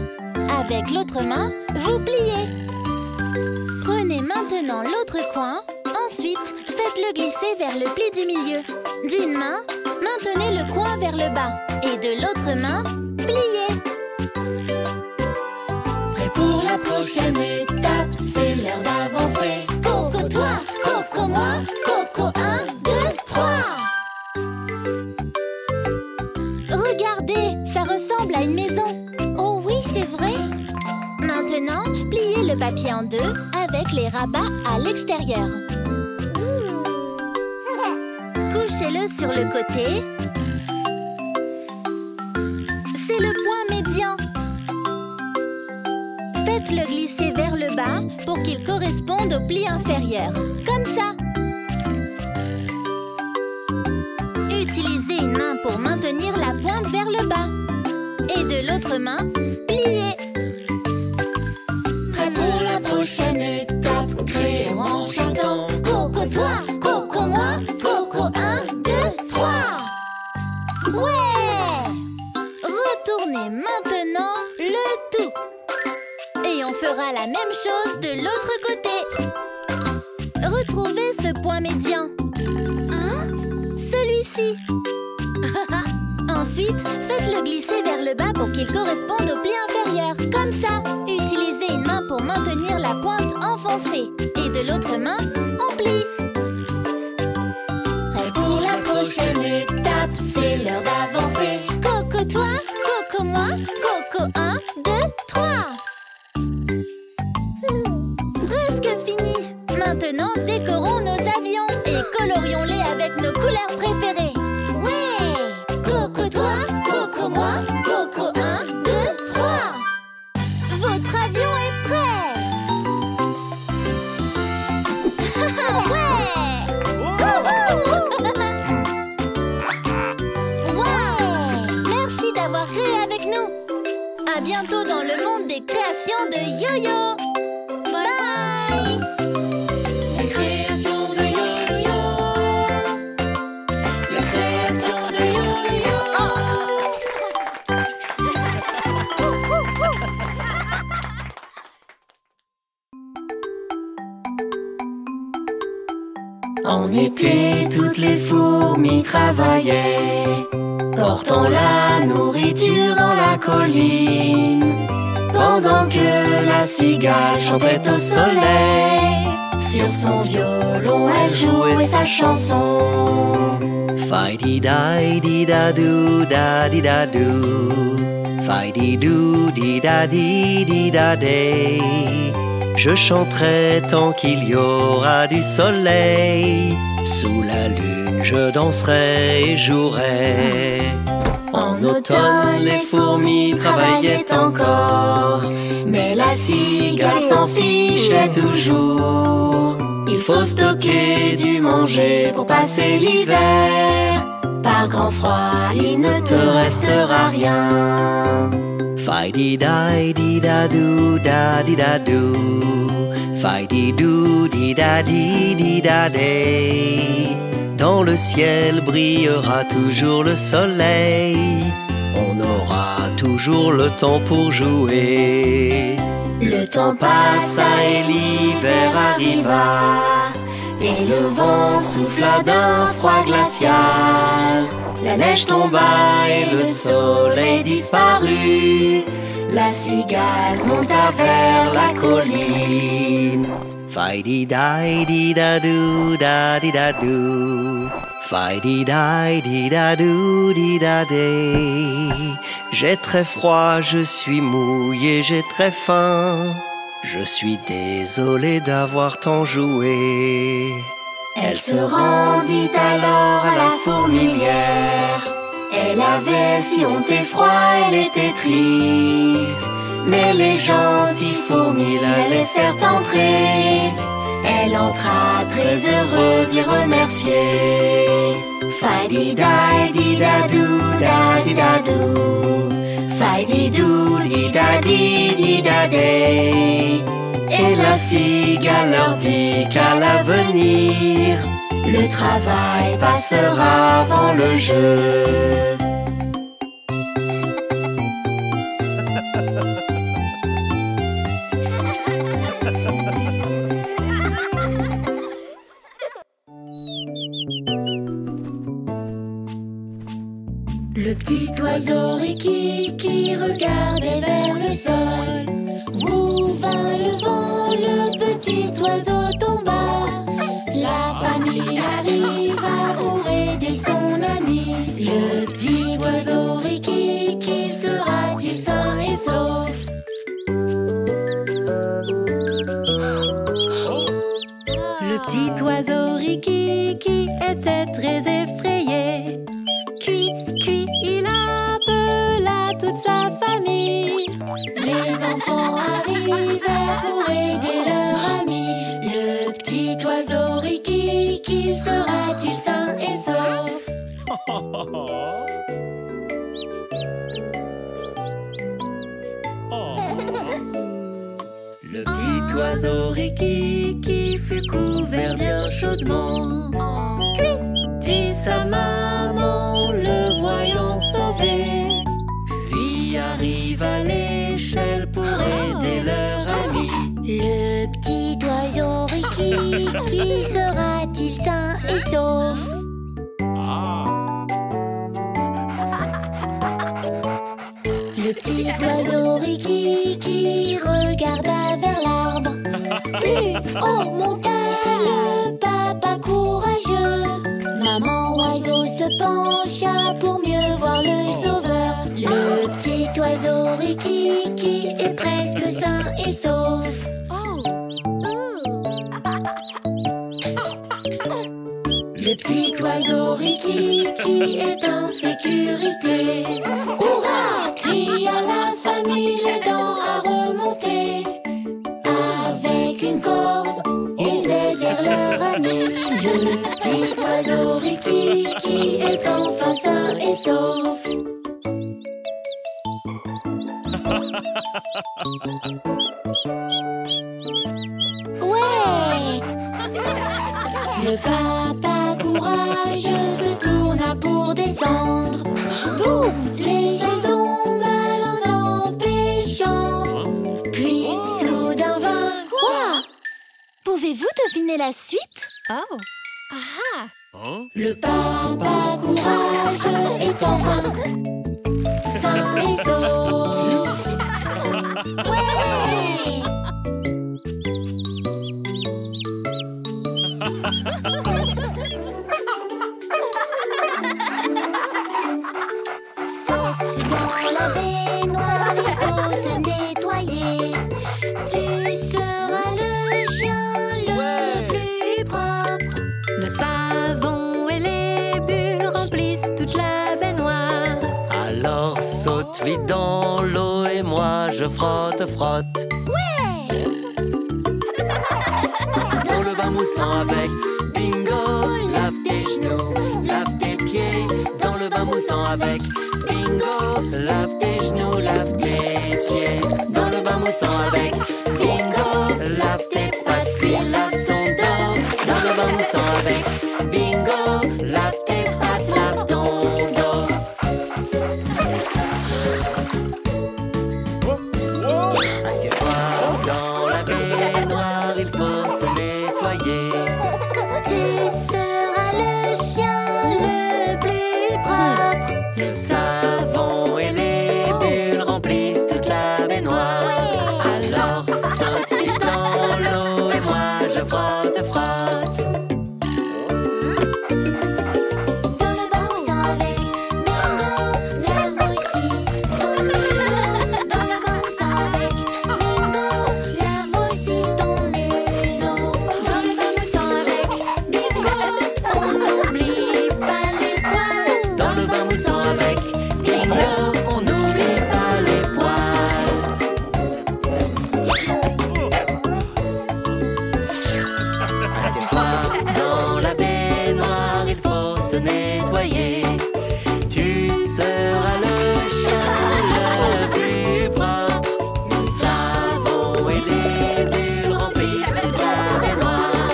Avec l'autre main, vous pliez. Prenez maintenant l'autre coin. Ensuite, faites-le glisser vers le pli du milieu. D'une main, maintenez le coin vers le bas. Et de l'autre main, pliez. Prêt pour la prochaine étape, c'est l'heure d'avancer. Coco toi, Coco moi, Coco 1, 2, 3. Regardez, ça ressemble à une maison. Oh oui, c'est vrai. Maintenant, pliez le papier en deux avec les rabats à l'extérieur. Couchez-le sur le côté. C'est le point médian. Faites-le glisser vers le bas pour qu'il corresponde au pli inférieur. Comme ça. Utilisez une main pour maintenir la pointe vers le bas. Et de l'autre main, pliez. Prêt pour la prochaine étape, créons en chantant. Coco toi, Coco moi, Coco 1, 2, 3. Ouais! Retournez maintenant le tout. Et on fera la même chose de l'autre côté. Retrouvez ce point médian. Celui-ci. Ensuite, faites-le glisser vers le bas pour qu'il corresponde au pli inférieur. Comme ça. Utilisez une main pour maintenir la pointe enfoncée. Et de l'autre main, on plie. Prêt pour la prochaine étape, c'est l'heure d'avancer. Coco toi, Coco moi, Coco 1, 2, 3. Presque fini. Maintenant, décorons nos avions et colorions-les avec nos couleurs préférées. Ouais. Coco toi, Coco moi, Coco 1, 2, 3. Votre avion est prêt. Ouais. Merci d'avoir créé avec nous. À bientôt dans le monde des créations de Yo-Yo. Bye. Les créations de Yo-Yo. Les En été, toutes les fourmis travaillaient, portant la nourriture dans la colline, pendant que la cigale chantait au soleil. Sur son violon, elle jouait sa chanson. Fi-di-da-di-da-doo, da-di-da-doo. Fi-di-doo-di-da-di-di-da-day. Je chanterai tant qu'il y aura du soleil. Sous la lune, je danserai et jouerai. En automne, les fourmis travaillaient encore, mais la cigale s'en fichait toujours. Il faut stocker du manger pour passer l'hiver. Par grand froid, il ne te restera rien. Fi-di-da-di-da-doo, da-di-da-doo. Fi-di-doo-di-da-di-di-da-day. Dans le ciel brillera toujours le soleil. On aura toujours le temps pour jouer. Le temps passa et l'hiver arriva, et le vent souffla d'un froid glacial. La neige tomba et le soleil disparut. La cigale monta vers la colline. Fi-di-da-di-da-doo, da-di-da-doo. Fi-di-da-di-da-doo, di-da-day. J'ai très froid, je suis mouillé, j'ai très faim. Je suis désolé d'avoir tant joué. Elle se rendit alors à la fourmilière. Elle avait si honte et froid, elle était triste. Mais les gentilles fourmis la laissèrent entrer. Elle entra très heureuse les remercier. Fi-di-da-di-da-doo, da-di-da-doo. Fi-di-doo-di-da-di-di-da-day. Et la cigale leur dit qu'à l'avenir, le travail passera avant le jeu. Le petit oiseau Ricky qui regardait vers le sol. Où vint le vent, le petit oiseau tomba. La famille arriva pour aider son ami. Le petit oiseau Ricky qui sera-t-il sain et sauf? Le petit oiseau Ricky qui était très effrayé. Cui, il appela toute sa famille. Les enfants arrivèrent pour aider leur ami. Le petit oiseau Ricky, qui sera-t-il sain et sauf? Le petit oiseau Ricky qui fut couvert bien chaudement. Dit sa maman, le voyant sauvé. Puis arrive à l'échelle pour aider leur ami. Le petit oiseau Ricky, qui sera-t-il sain et sauf? Le petit oiseau Ricky qui regarda vers l'arbre. Plus haut monta le papa courageux. Maman oiseau se pencha pour mieux voir le sauveur. Le petit oiseau Ricky qui est presque sain et sauf. Le petit oiseau Ricky qui est en sécurité. Hurrah! Cria la famille, l'aidant à remonter. Avec une corde, ils aidèrent leur ami. Le petit oiseau Ricky qui est enfin sain et sauf. Ouais! Le papa courageux se tourna pour descendre. Boum! L'échelle tomba l'en empêchant. Puis soudain vint quoi? Pouvez-vous deviner la suite? Le papa courageux est enfin sain et sauf. Ouais! Dans la baignoire, il faut se nettoyer. Tu seras le chien le plus propre. Le savon et les bulles remplissent toute la baignoire. Alors saute vite dans l'eau et moi je frotte, frotte. Ouais! Dans le bain moussant avec Bingo, lave tes genoux, lave tes pieds. Dans le bain moussant avec Bingo, lave tes genoux, lave tes pieds. Dans le bain moussant avec Bingo, lave tes pattes puis lave ton dos. Dans le bain moussant avec Bingo, lave tes pattes, lave ton dos. Assieds-toi dans la baignoire, il faut se nettoyer. Tu seras le chien le plus propre. Le savon et les bulles remplissent toute la baignoire. Alors saute vite dans l'eau et moi je frotte, frotte. Dans le bain moussant avec Bingo, lave aussi ton museau. Dans le bain moussant avec Bingo, lave aussi ton museau. Dans le bain moussant avec Bingo, on n'oublie pas les poils. Dans le bain moussant avec Bingo, on n'oublie pas les poils. Assieds-toi dans la baignoire, il faut se nettoyer. Tu seras le chien le plus propre. Le savon et les bulles remplissent toute la baignoire.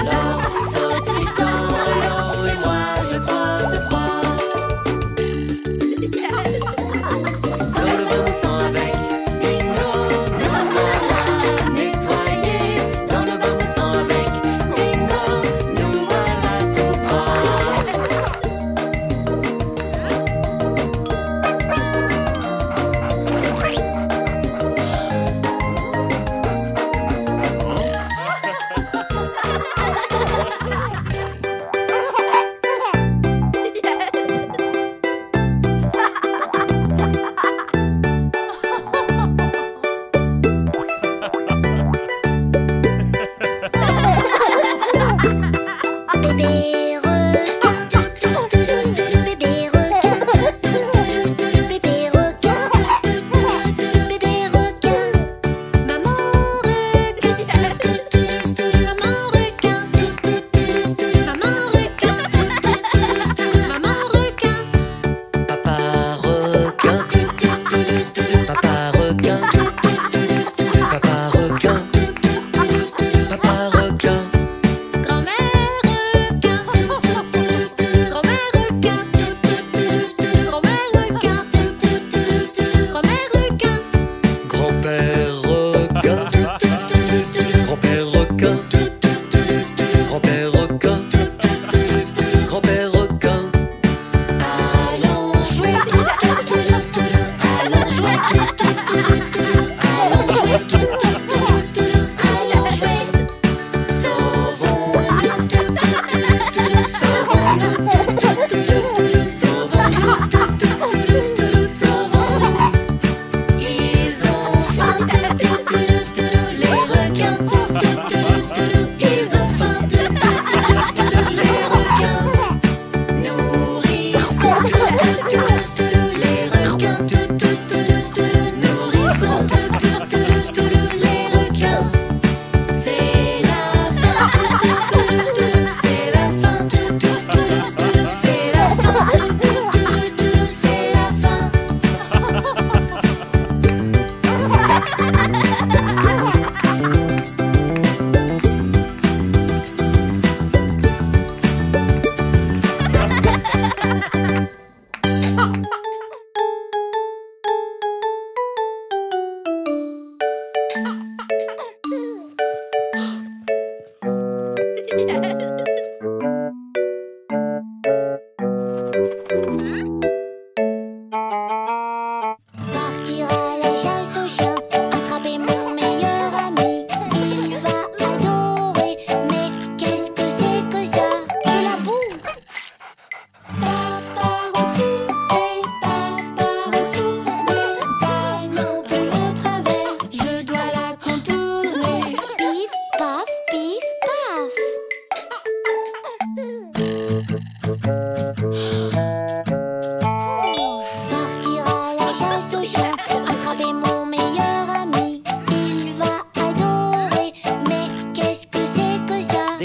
Alors saute vite dans l'eau et moi je frotte, frotte. Dans le bain moussant avec Bingo, nous voilà nettoyés. Dans le bain moussant avec Bingo, nous voilà tout propres. Bébé requin, bébé requin, bébé requin, bébé requin. Maman requin, maman requin, maman requin, maman requin. Papa requin, papa requin, papa requin, papa requin. Grand-mère requin, grand-mère requin, grand-mère requin, grand-mère requin. Grand-père requin, grand-père requin, grand-père requin, grand-père requin. Allons jouer, allons jouer, allons jouer. Sauvons-nous, sauvons-nous, sauvons-nous. Ils ont faim, les requins. Ils ont faim, les requins. Nourrissons les requins. Nourrissons les requins. C'est la fin, c'est la fin, c'est la fin, c'est la fin.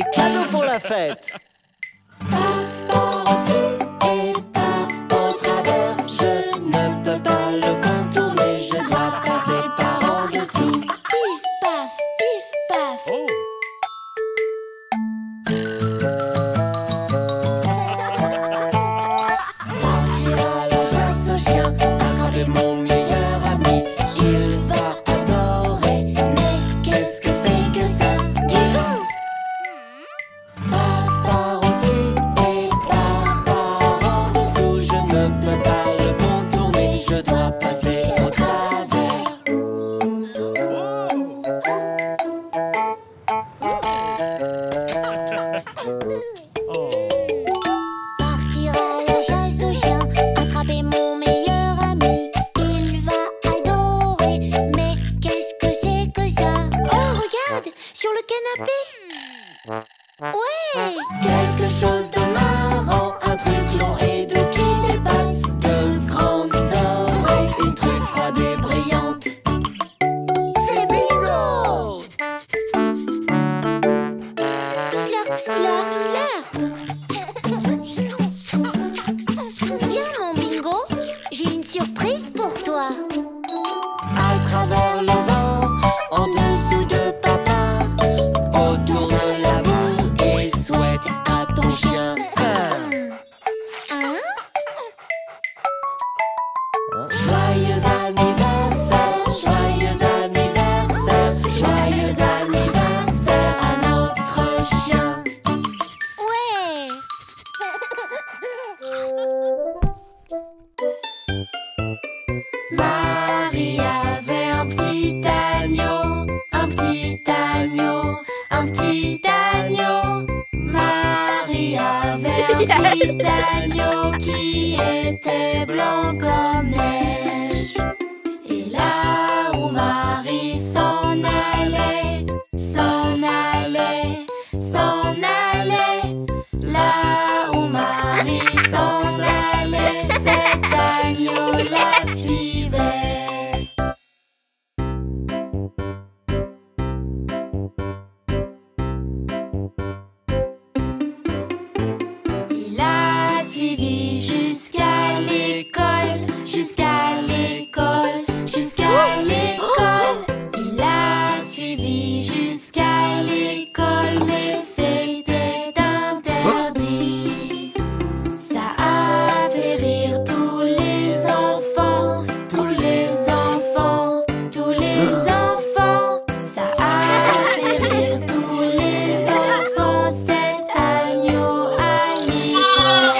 des cadeaux pour la fête. Paf par au-dessus et paf au travers. Je ne peux pas le contourner, je dois passer par en dessous. Pif paf, pif paf. Partir à la chasse aux chiens, attraper mon meilleur ami. Il va adorer, mais qu'est-ce que c'est que ça? Du vent! Paf par au-dessus et paf par en dessous. Je ne peux pas le contourner, je dois passer au travers. Partir à la chasse aux chiens, attraper mon meilleur ami. Il va adorer, mais qu'est-ce que c'est que ça? Oh, regarde, sur le canapé. Ouais. Quelque chose de marrant, un truc long et doux qui dépasse. De grandes oreilles, une truffe froide et brillante. C'est bingo! Slurp, slurp, slurp. Viens mon bingo, j'ai une surprise pour toi. À travers le vent, en dessous de papa, autour de la boue et souhaite à ton chien. Hein? Joyeux anniversaire, joyeux anniversaire, joyeux anniversaire à notre chien. Ouais. Marie avait un petit agneau, un petit agneau, un petit agneau. Marie avait un petit agneau qui était blanc comme neige. Et là où Marie s'en allait, s'en allait, s'en allait, là où Marie s'en allait, cet agneau la suivait. Il a suivi jusqu'à l'école, jusqu'à l'école, jusqu'à l'école. Il a suivi jusqu'à l'école, mais c'était interdit. Ça a fait rire tous les enfants, tous les enfants, tous les enfants. Ça a fait rire tous les enfants, cet agneau à l'école.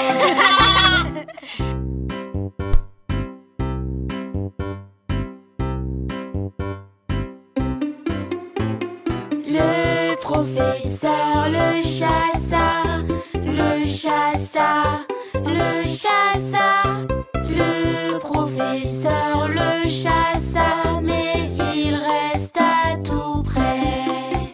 Le professeur le chassa, le chassa, le chassa. Le professeur le chassa, mais il resta tout près.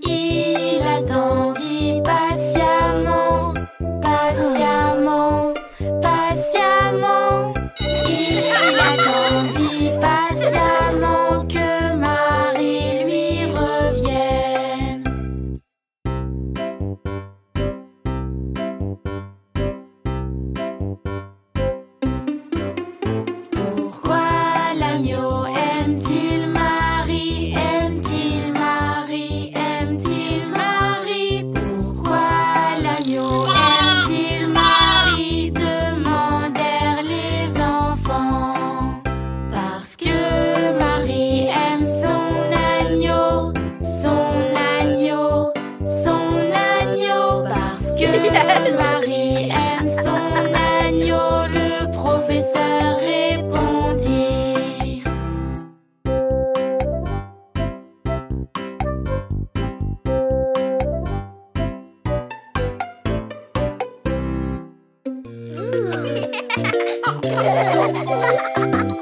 Il attendit patiemment, patiemment, patiemment. Il attendit patiemment que Marie lui revienne. Pourquoi l'agneau aime-t-il Marie? Aime-t-il Marie? Aime-t-il Marie? Pourquoi l'agneau aime-t-il Marie? Demandèrent les enfants. Parce que Marie aime son agneau, son agneau, son agneau. Parce que Marie aime son agneau, le professeur répondit.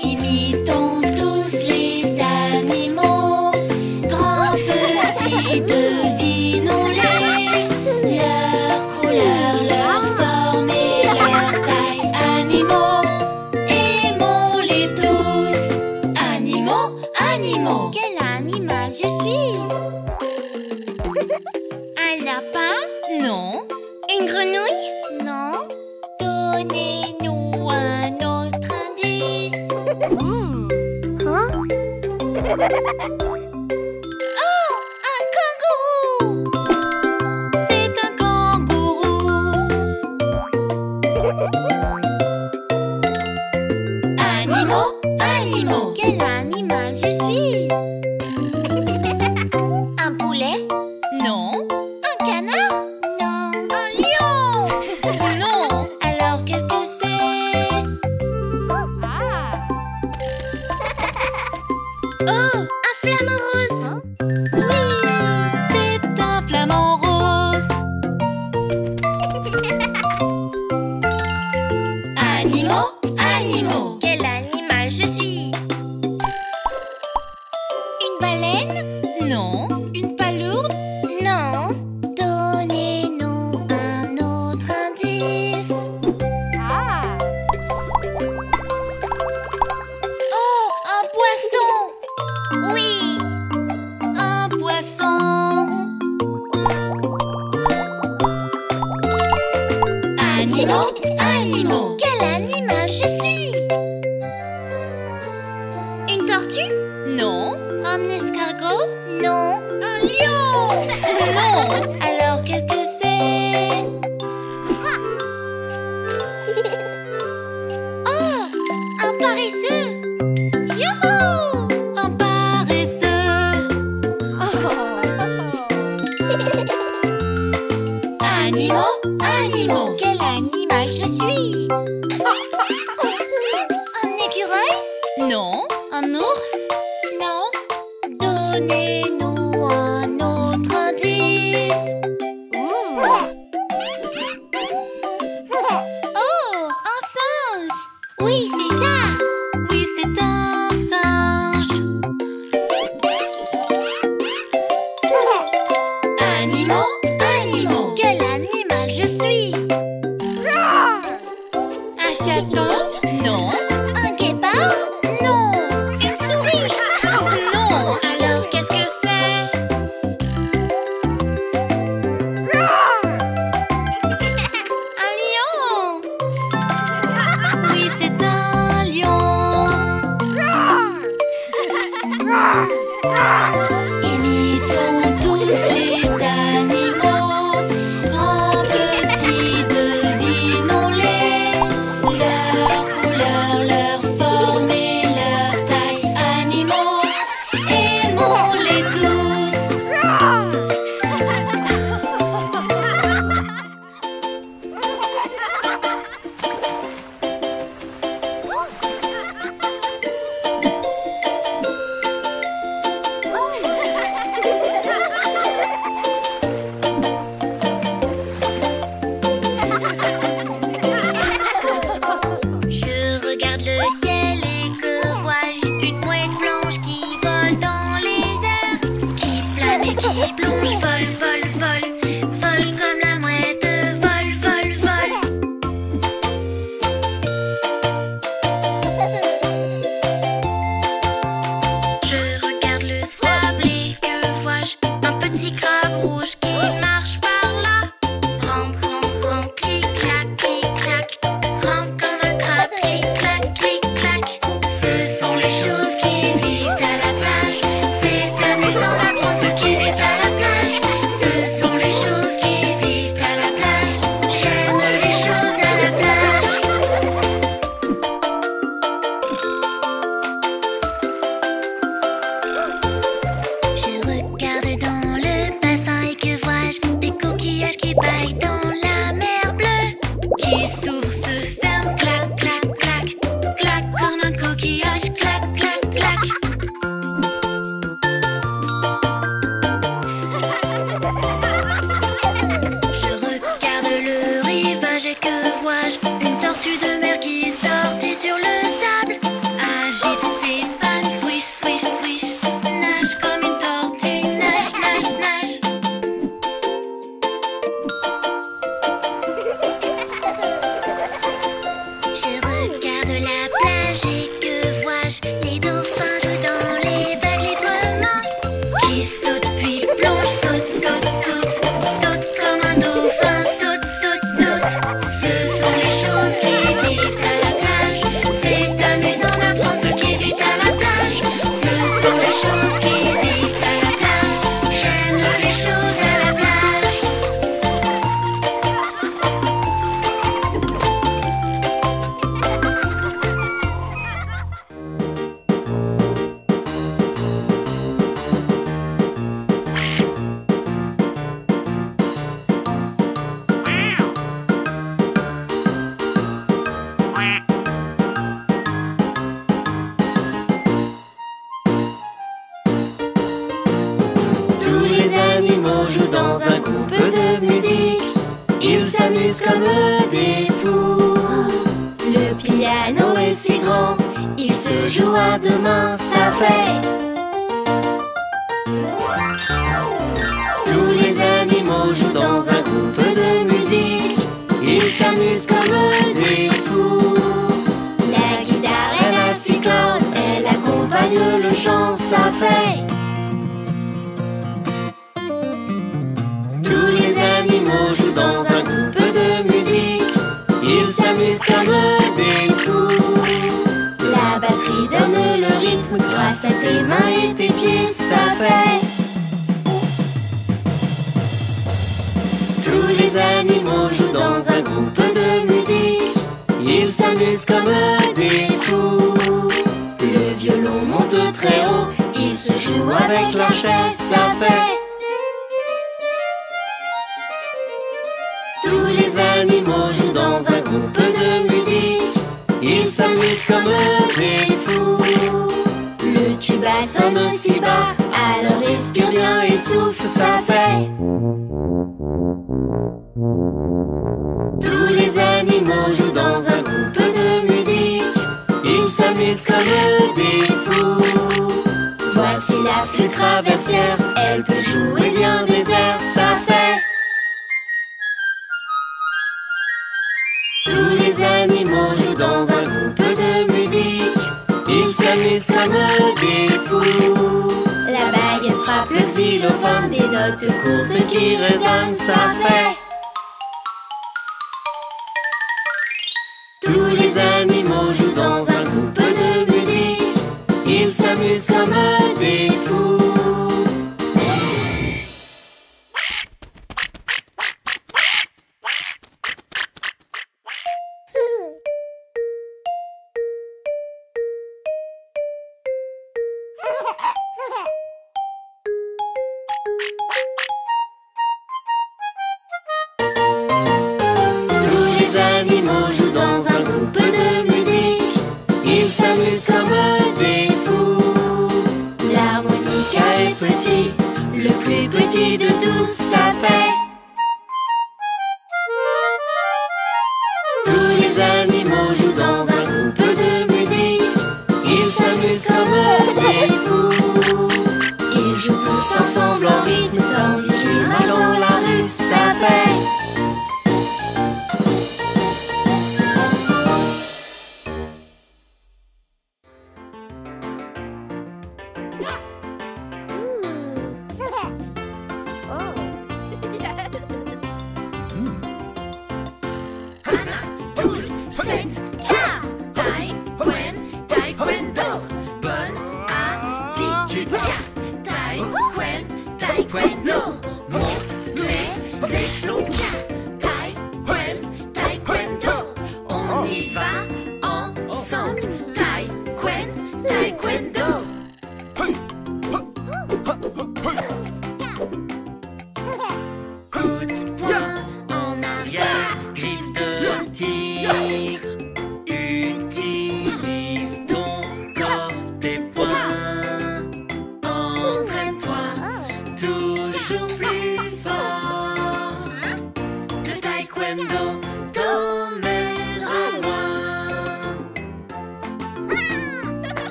Imitons tous les animaux, grands, petits, devinons-les. Leur couleur, leur forme et leur taille. Animaux, aimons-les tous. Animaux, animaux. Quel animal je suis? Un lapin? Non. Une grenouille? Non. Donnez-nous un autre indice. Hein? Oh, un kangourou! C'est un kangourou. Animaux, animaux. Quel animal je suis? Un poulet? Non. Un canard? Non. Un lion? Non. Alors qu'est-ce que c'est? Oh, un flamant rose! Oui, c'est un flamant rose. Animaux, animaux. Quel animal je suis? Une baleine? Non. Une palourde? Non. Donnez-nous un autre indice. Oh, un poisson! Oui. Un poisson. Animaux, animaux. Quel animal je suis? Une tortue? Non. Un escargot? Non. Un lion? Non. Alors qu'est-ce que c'est? Oh, un paresseux. Youhou! Un paresseux. Animaux, animaux. Quel animal je suis? Un écureuil? Non. Un ours? Non. Donnez-nous un autre indice. Oh, un singe. Oui, c'est ça. Oui, c'est un singe. Animaux, animaux. Quel animal je suis? Un chaton? Non. Un guépard? Non. Une souris? Non. Alors qu'est-ce que c'est? Un lion? Oui, c'est un lion. Imitons tous les animaux, grands, petits, devinons-les. Leur couleur, leur forme et leur taille. Animaux, aimons-les tous. Je regarde le ciel et que vois-je? Une mouette blanche qui vole dans les airs, qui plane et qui plonge, vole, vole, vole, vole comme la mouette, vole, vole, vole. Je regarde le sable et que vois-je? Un petit crabe rouge qui marche par là. Rampe, rampe, rampe, clic, clac, rampe comme un crabe, clic, clac. Ce sont les choses qui vivent à la plage. C'est amusant d'apprendre ce qui vit à la plage. Ce sont les choses qui vivent à la plage. J'aime les choses à la plage. Je regarde dans le bassin et que vois-je? Des coquilles s'amusent comme des fous. La guitare, elle a 6 cordes, elle accompagne le chant, ça fait. Tous les animaux jouent dans un groupe de musique. Ils s'amusent comme des fous. La batterie donne le rythme, grâce à tes mains et tes pieds, ça fait. Tous les animaux jouent dans un groupe de musique. Ils s'amusent comme des fous. Le violon monte très haut. Il se joue avec la chaise, ça fait. Tous les animaux jouent dans un groupe de musique. Ils s'amusent comme des fous. Le tuba sonne aussi bas, alors respire bien et souffle, ça fait. Tous les animaux jouent dans un groupe de musique. Ils s'amusent comme des fous. Voici la flûte traversière, elle peut jouer bien des airs, ça fait. Tous les animaux jouent dans un groupe de musique. Ils s'amusent comme des fous. La baguette frappe le xylophone, des notes courtes qui résonnent, ça fait. Tous les animaux jouent dans un groupe de musique. Ils s'amusent comme des fous.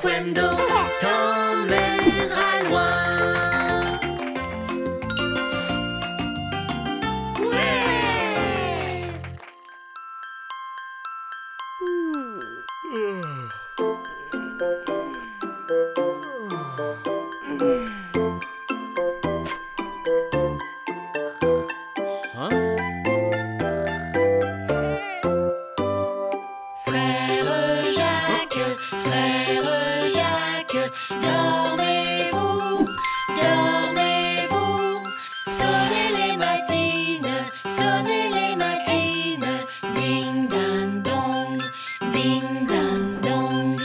taekwondo t'emmènera loin. Dormez-vous, dormez-vous, sonnez les matines, ding ding dong, ding ding dong.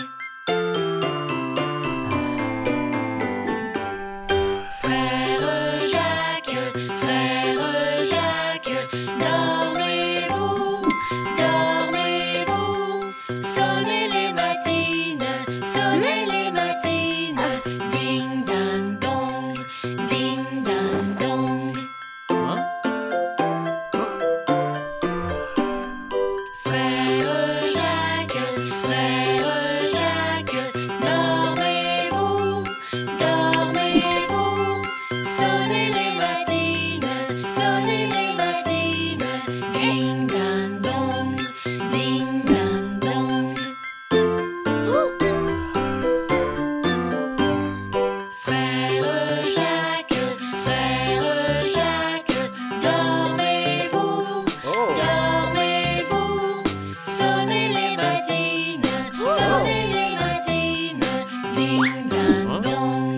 Frère Jacques, dormez-vous, dormez-vous, sonnez les matines, ding ding dong, ding ding dong. Frère Jacques, dormez-vous, dormez-vous, sonnez les matines, ding ding dong, ding ding dong. Frère Jacques, dormez-vous, dormez-vous, sonnez les matines, ding ding dong,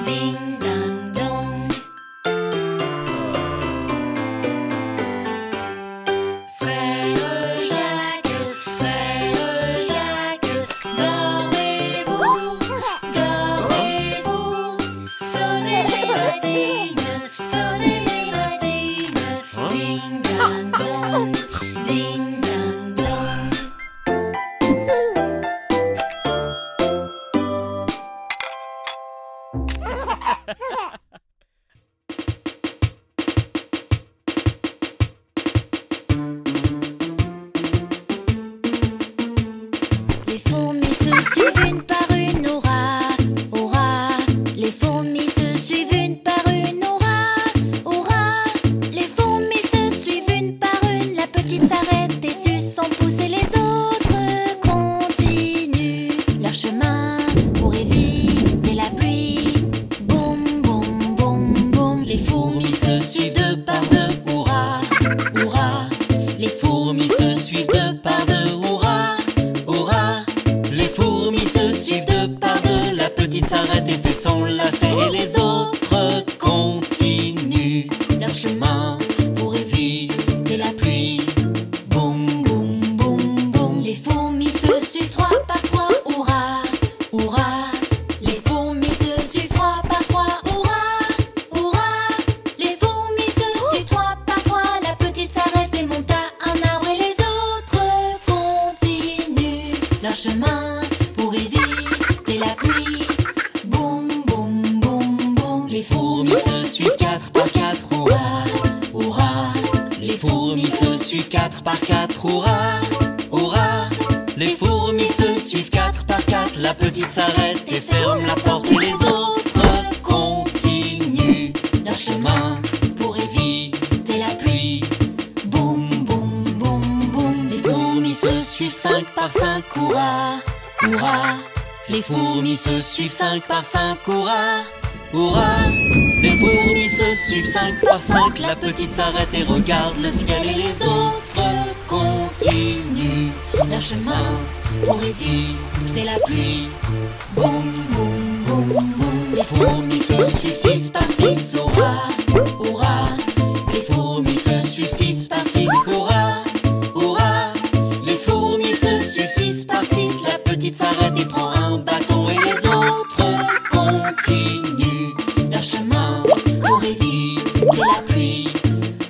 ding ding dong. Frère Jacques, dormez-vous, dormez-vous, sonnez les matines, ding ding dong, ding ding dong. Les fourmis se suivent une par une, hurrah, hurrah. Les fourmis se suivent une par une, hurrah, hurrah. Les fourmis se suivent une par une. La petite s'arrête et suce son pouce et les autres continuent leur chemin pour éviter la pluie. Boum, boum, boum, boum. Les fourmis se suivent deux par deux, hurrah, hurrah. Les fourmis se suivent deux par deux, hurrah, hurrah. Les fourmis se suivent deux par deux. La petite s'arrête et fait son lacet et les autres continuent leur chemin pour éviter la pluie. Boum, boum, boum, boum. Les fourmis se suivent trois par trois, hurrah, hurrah. Les fourmis se suivent trois par trois, hurrah, hurrah. Les fourmis se suivent trois par trois. La petite s'arrête et monte à un arbre et les autres continuent leur chemin pour éviter la pluie. Boum, boum, boum, boum. Les fourmis se suivent quatre par quatre, hurrah, hurrah. Les fourmis se suivent quatre par quatre, hurrah, hurrah. Les fourmis se suivent quatre par quatre. La petite s'arrête et ferme la porte et les autres continuent leur chemin pour éviter la pluie. Boum, boum, boum, boum. Les fourmis se suivent cinq par cinq, hurrah, hurrah. Les fourmis se suivent cinq par cinq, hurrah, hurrah. Les fourmis se suivent cinq par cinq. La petite s'arrête et regarde le ciel et les autres continuent leur chemin pour éviter la pluie. Boum, boum, boum, boum. Les fourmis se suivent six par six, hurrah, hurrah. Les fourmis se suivent six par six, hurrah, hurrah. Les fourmis se suivent six par six. La petite s'arrête et prend un bâton et les autres continuent leur chemin pour éviter la pluie.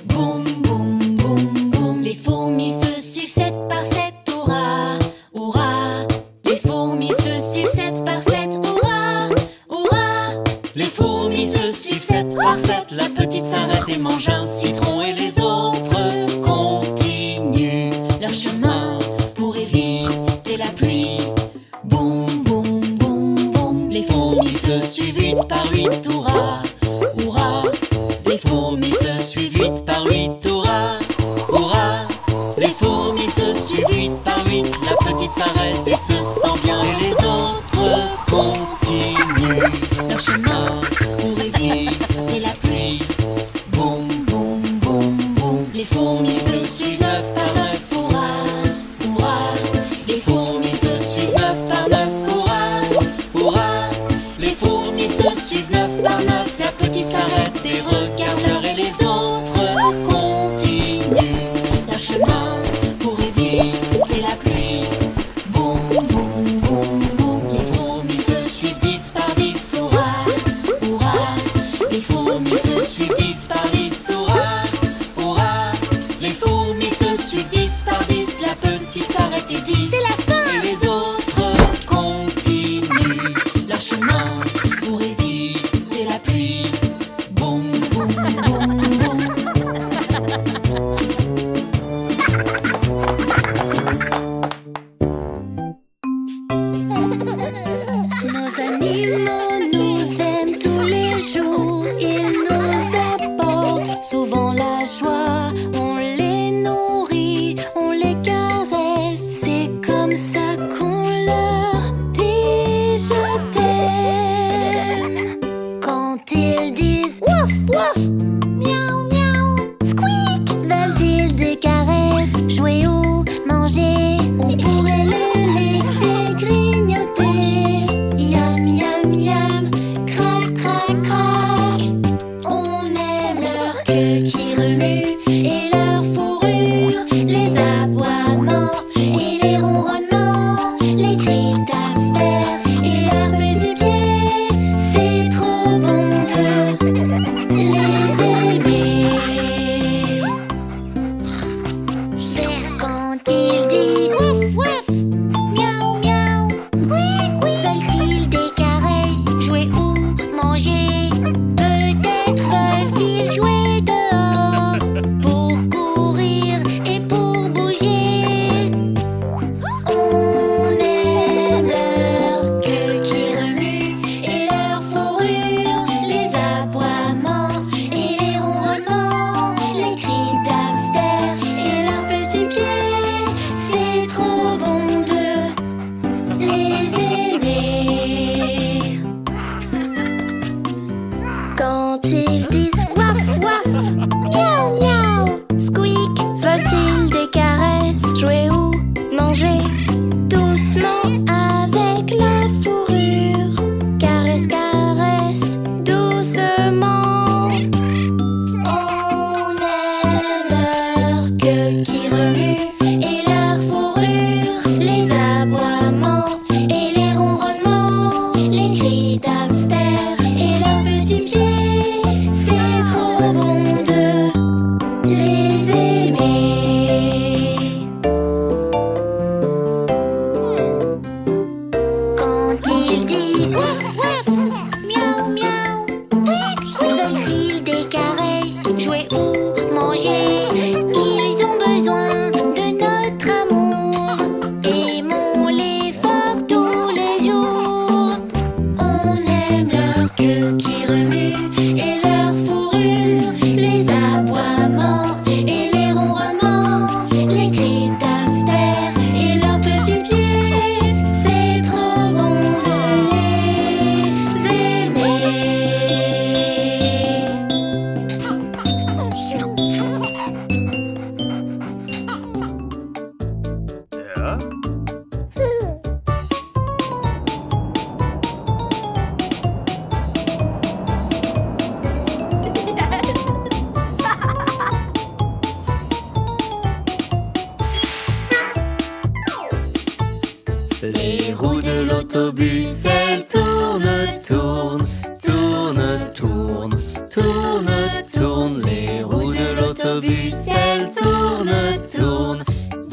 Boum, boum, boum, boum. Les fourmis se suivent sept par sept, hurrah, hurrah. Les fourmis se suivent sept par sept, hurrah, hurrah. Les fourmis se suivent sept par s'arrête et se sent bien. Et les autres continuent leur chemin pour éviter la pluie. Boum, boum, boum, boum. Les fourmis se suivent 9 par 9, hurrah, hurrah. Les fourmis se suivent 9 par 9, hurrah, hurrah. Les fourmis se suivent 9 par 9. La petite s'arrête et regarde l'heure et les autres continuent leur chemin pour éviter la pluie. Boum, boum, boum, boum. Les fourmis se suivent 10 par 10, hurrah, hurrah. Les fourmis se suivent 10 par 10, hurrah, hurrah. Les fourmis se suivent 10 par 10. La petite s'arrête et dit c'est la fin. Et les autres continuent leur chemin pour éviter la pluie. Boum, boum, boum, boum. Nos animaux nous aiment tous les jours. Ils nous apportent souvent la joie. On les nourrit, on les caresse. C'est comme ça qu'on leur dit je t'aime. Quand ils disent wouf wouf, miaou miaou, squeak, veulent-ils des caresses, jouer ou manger? On pourrait les laisser grignoter. Yam yam yam, crac crac crac. On aime leur queue qui remue et leur fourrure, les aboiements et les ronronnements, les cris d'hamster et leurs petits pieds. C'est trop bon de les aimer. Faire quand ils disent wouf wouf, miaou miaou, couic couic. Veulent-ils des caresses, jouer ou manger? Peut-être veulent-ils jouer dehors pour courir et pour bouger. On aime leur queue qui remue et leur fourrure, les aboiements et les ronronnements, les cris d'hamster et leurs petits pieds. C'est trop bon de les aimer. Quand ils disent waf waf, miaou miaou, squeak, veulent-ils des caresses, jouer ou manger? Doucement avec la fourrure, caresse caresse, doucement. On aime leur queue qui remue et leur fourrure, les aboiements et les ronronnements, les cris d'hamster et leurs petits pieds. C'est trop bon de les aimer. Quand ils disent wouf wouf, miaou miaou, veulent-ils des caresses, jouer ou manger? Ils ont besoin de notre amour. Aimons-les fort tous les jours. On aime leur queue qui remue et leur fourrure, les aboiements et les ronronnements, les cris d'hamster et leurs petits pieds. C'est trop bon de les aimer. Les roues de l'autobus, elles tournent, tournent, tournent, tournent, tournent, tournent. Les roues de l'autobus, elles tournent, tournent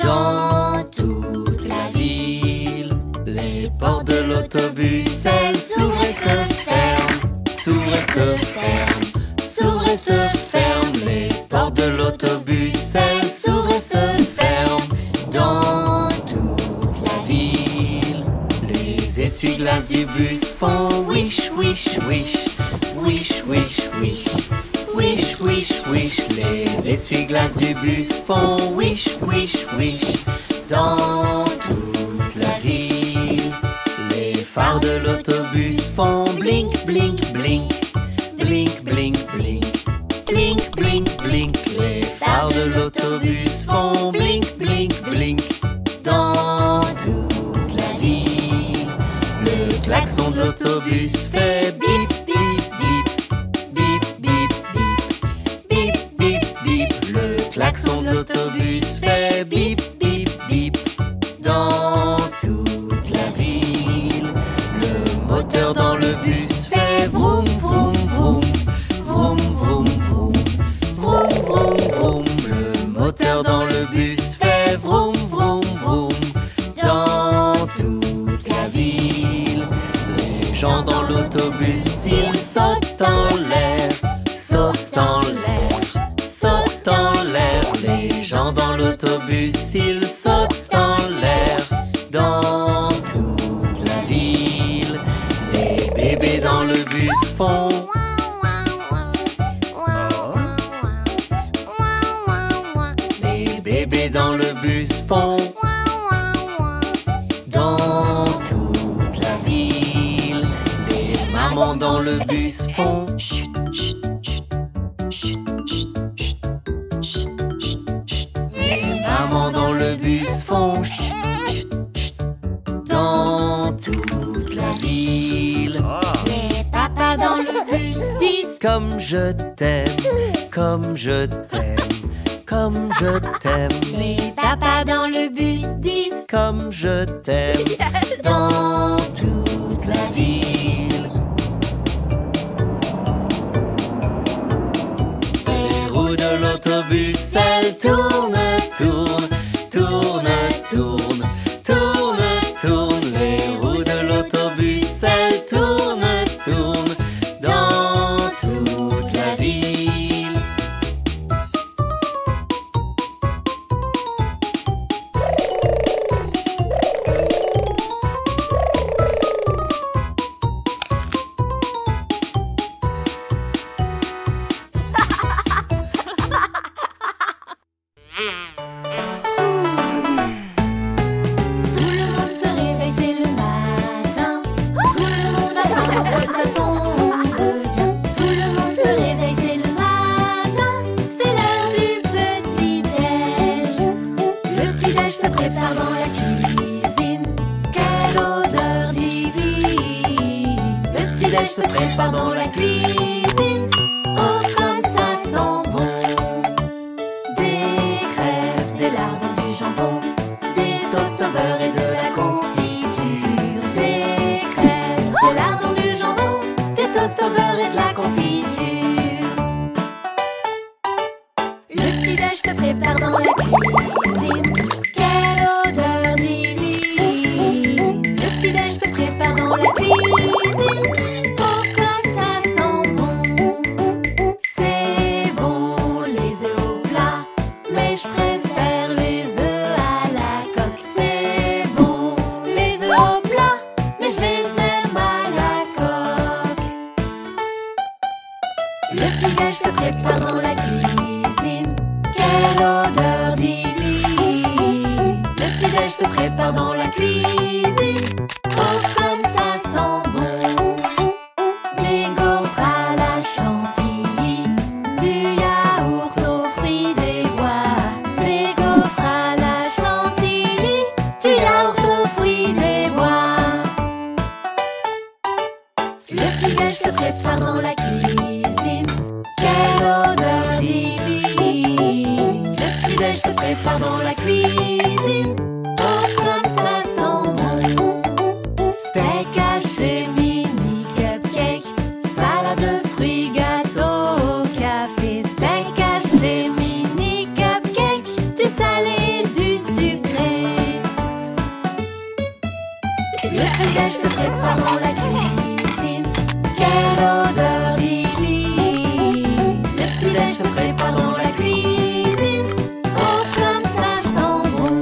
dans toute la ville. Les portes de l'autobus, elles s'ouvrent et se ferment, s'ouvrent et se ferment, s'ouvrent et se ferment. Les portes de l'autobus, elles s'ouvrent et se ferment dans toute la ville. Les essuie-glaces du bus font wish, wish, wish, wish, wish, wish, wish, wish, wish. Les essuie-glaces du bus font wish, wish, wish dans toute la ville. ville. Les phares de l'autobus font blink, blink, blink. Blink, blink, blink. Blink, blink, blink. Les phares de l'autobus font blink, blink, blink. Dans toute la ville, le klaxon de l'autobus fait bip, bip, bip. Bip, bip, bip. Bip, bip, bip. Le klaxon de l'autobus fait bip, bip, bip. Dans toute la ville, le moteur dans le bus fait vroom, vroom, vroom. Vroom, vroom, vroom. Vroom, vroom, vroom. Le moteur dans le bus fait vroom, vroom, vroom. Dans toute la ville, les gens dans l'autobus, ils sautent en l'air. Sautent en l'air. Sautent en l'air. Les gens dans l'autobus, ils sautent en l'air. Dans toute la ville, les bébés dans le bus font. Les bébés dans le bus font. Dans toute la ville, les mamans dans le bus font. Chut, chut, chut, chut, chut, chut, chut, chut, chut. Les mamans dans le bus font. Chut, chut, chut. Dans toute la ville, Les papas dans le bus disent comme je t'aime, comme je t'aime, comme je t'aime. Les papas dans le bus disent Comme je t'aime. Dans toute la ville, les roues de l'autobus, elles tournent, tournent, tournent, tournent, tournent, tournent. Les roues de l'autobus, elles tournent, tournent. Dans toute la ville. Tout le monde se réveille, c'est le matin. Tout le monde attend que ça tombe bien. Tout le monde se réveille, c'est le matin. C'est l'heure du petit-déj. Le petit-déj se prépare dans la cuisine. Quelle odeur divine. Le petit-déj se prépare dans la cuisine. Oh, comme ça sent bon. Des crêpes, des lardons, du jambon, des toasts au beurre et de la confiture. Des crêpes, des lardons, du jambon, des toasts au beurre et de la confiture. Le petit-déj se prépare dans la cuisine. Quelle odeur divine. Le petit-déj se prépare dans la cuisine. Oh, comme ça sent bon. C'est bon les œufs au plat, mais je préfère les œufs à la coque. C'est bon les œufs au plat, mais je les aime à la coque. Le petit-déj se prépare dans la cuisine. Quelle odeur divine. Le petit-déj se prépare dans la cuisine. Oh, comme ça sent bon. Des gaufres à la chantilly, du yaourt aux fruits des bois. Des gaufres à la chantilly, du yaourt aux fruits des bois. Le petit-déj se prépare dans la cuisine. Quelle odeur divine. Le petit-déj se prépare dans la cuisine. Oh, comme ça sent bon. Steak haché, mini cupcake, salade de fruits, gâteau au café. Steak haché, mini cupcake, du salé, du sucré. Le petit-déj se prépare dans la cuisine. Quelle odeur divine. Le petit-déj se prépare dans la cuisine. Oh, comme ça sent bon.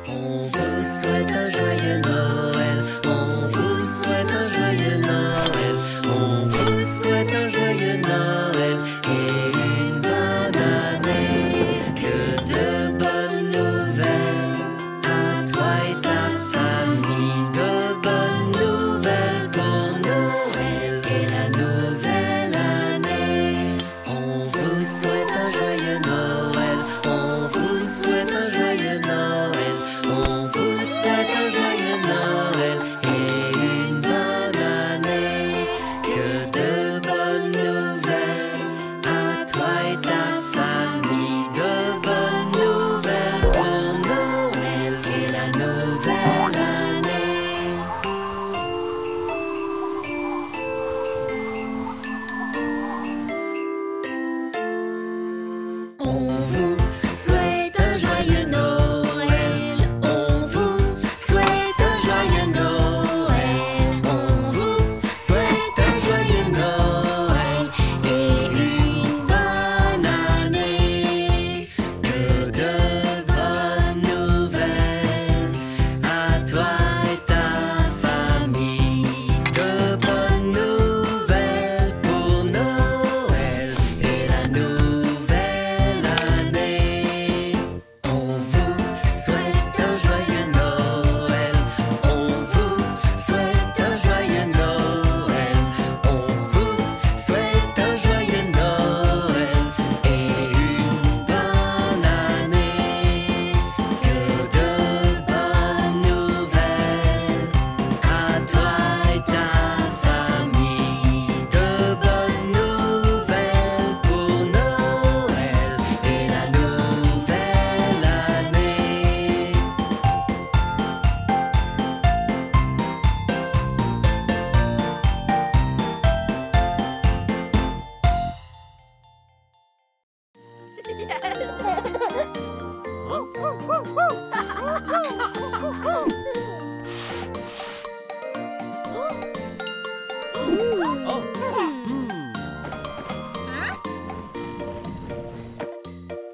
On vous souhaite un joyeux Noël. On vous souhaite un joyeux Noël.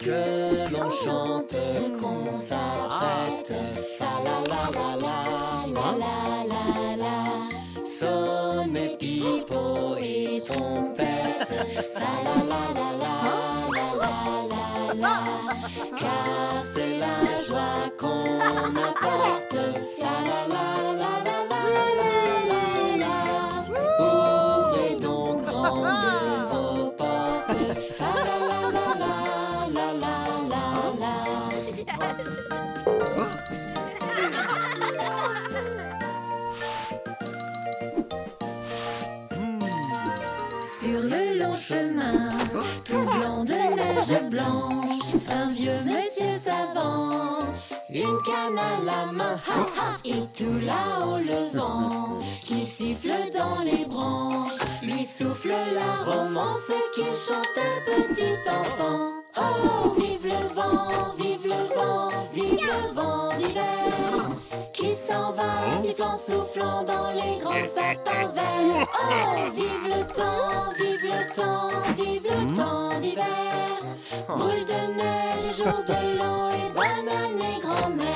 que l'on chante, qu'on s'apprête. Fa la la la la la la la. Sonnez pipeau et trompette. Fa la la la la la la la la. Car c'est la joie qu'on apporte. Fa la la la la la la la. Ouvrez donc grande vos portes. Fa la la la la la la la la. Sur le long chemin, tout blanc de neige blanche, un vieux monsieur s'avance, une canne à la main, ha ha, et tout là-haut le vent qui siffle dans les branches, lui souffle la romance qu'il chantait petit enfant. Oh, vive le vent, vive le vent, vive le vent d'hiver, qui s'en va sifflant, soufflant dans les grands sapins verts. Oh, vive le temps, vive le temps, vive le temps d'hiver, boule de neige et jour de l'an et bonne année grand-mère.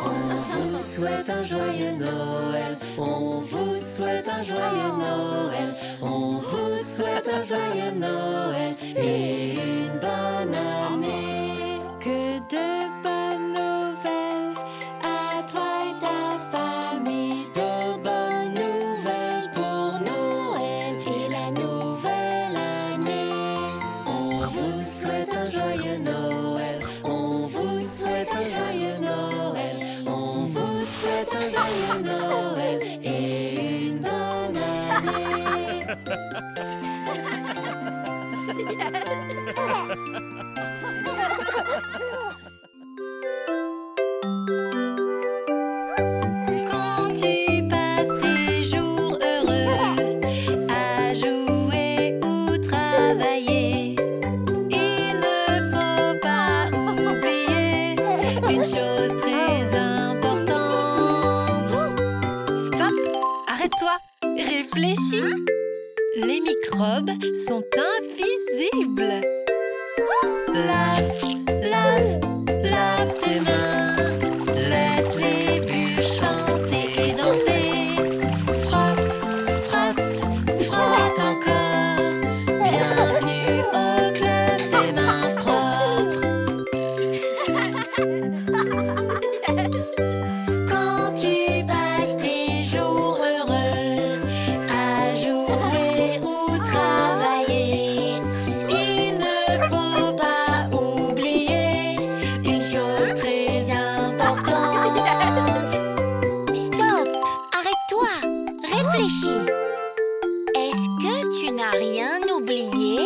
On vous souhaite un joyeux Noël, on vous souhaite un joyeux Noël, on vous souhaite un joyeux Noël et une bonne année. Que de bonnes nouvelles à toi et ta famille, de bonnes nouvelles pour Noël et la nouvelle année. On vous souhaite un joyeux Noël, on vous souhaite un joyeux Noël, on vous souhaite un joyeux Noël et une bonne année. Quand tu passes tes jours heureux à jouer ou travailler, il ne faut pas oublier une chose très importante. Stop! Arrête-toi! Réfléchis! Les microbes sont invisibles. Lave, lave, lave tes mains. Laisse les bulles chanter et danser. Frotte, frotte, frotte encore. Bienvenue au club des mains propres. Quand tu passes tes jours heureux à jouer ou travailler, il ne faut pas oublier une chose très importante. Stop! Arrête-toi! Réfléchis! Est-ce que tu n'as rien oublié?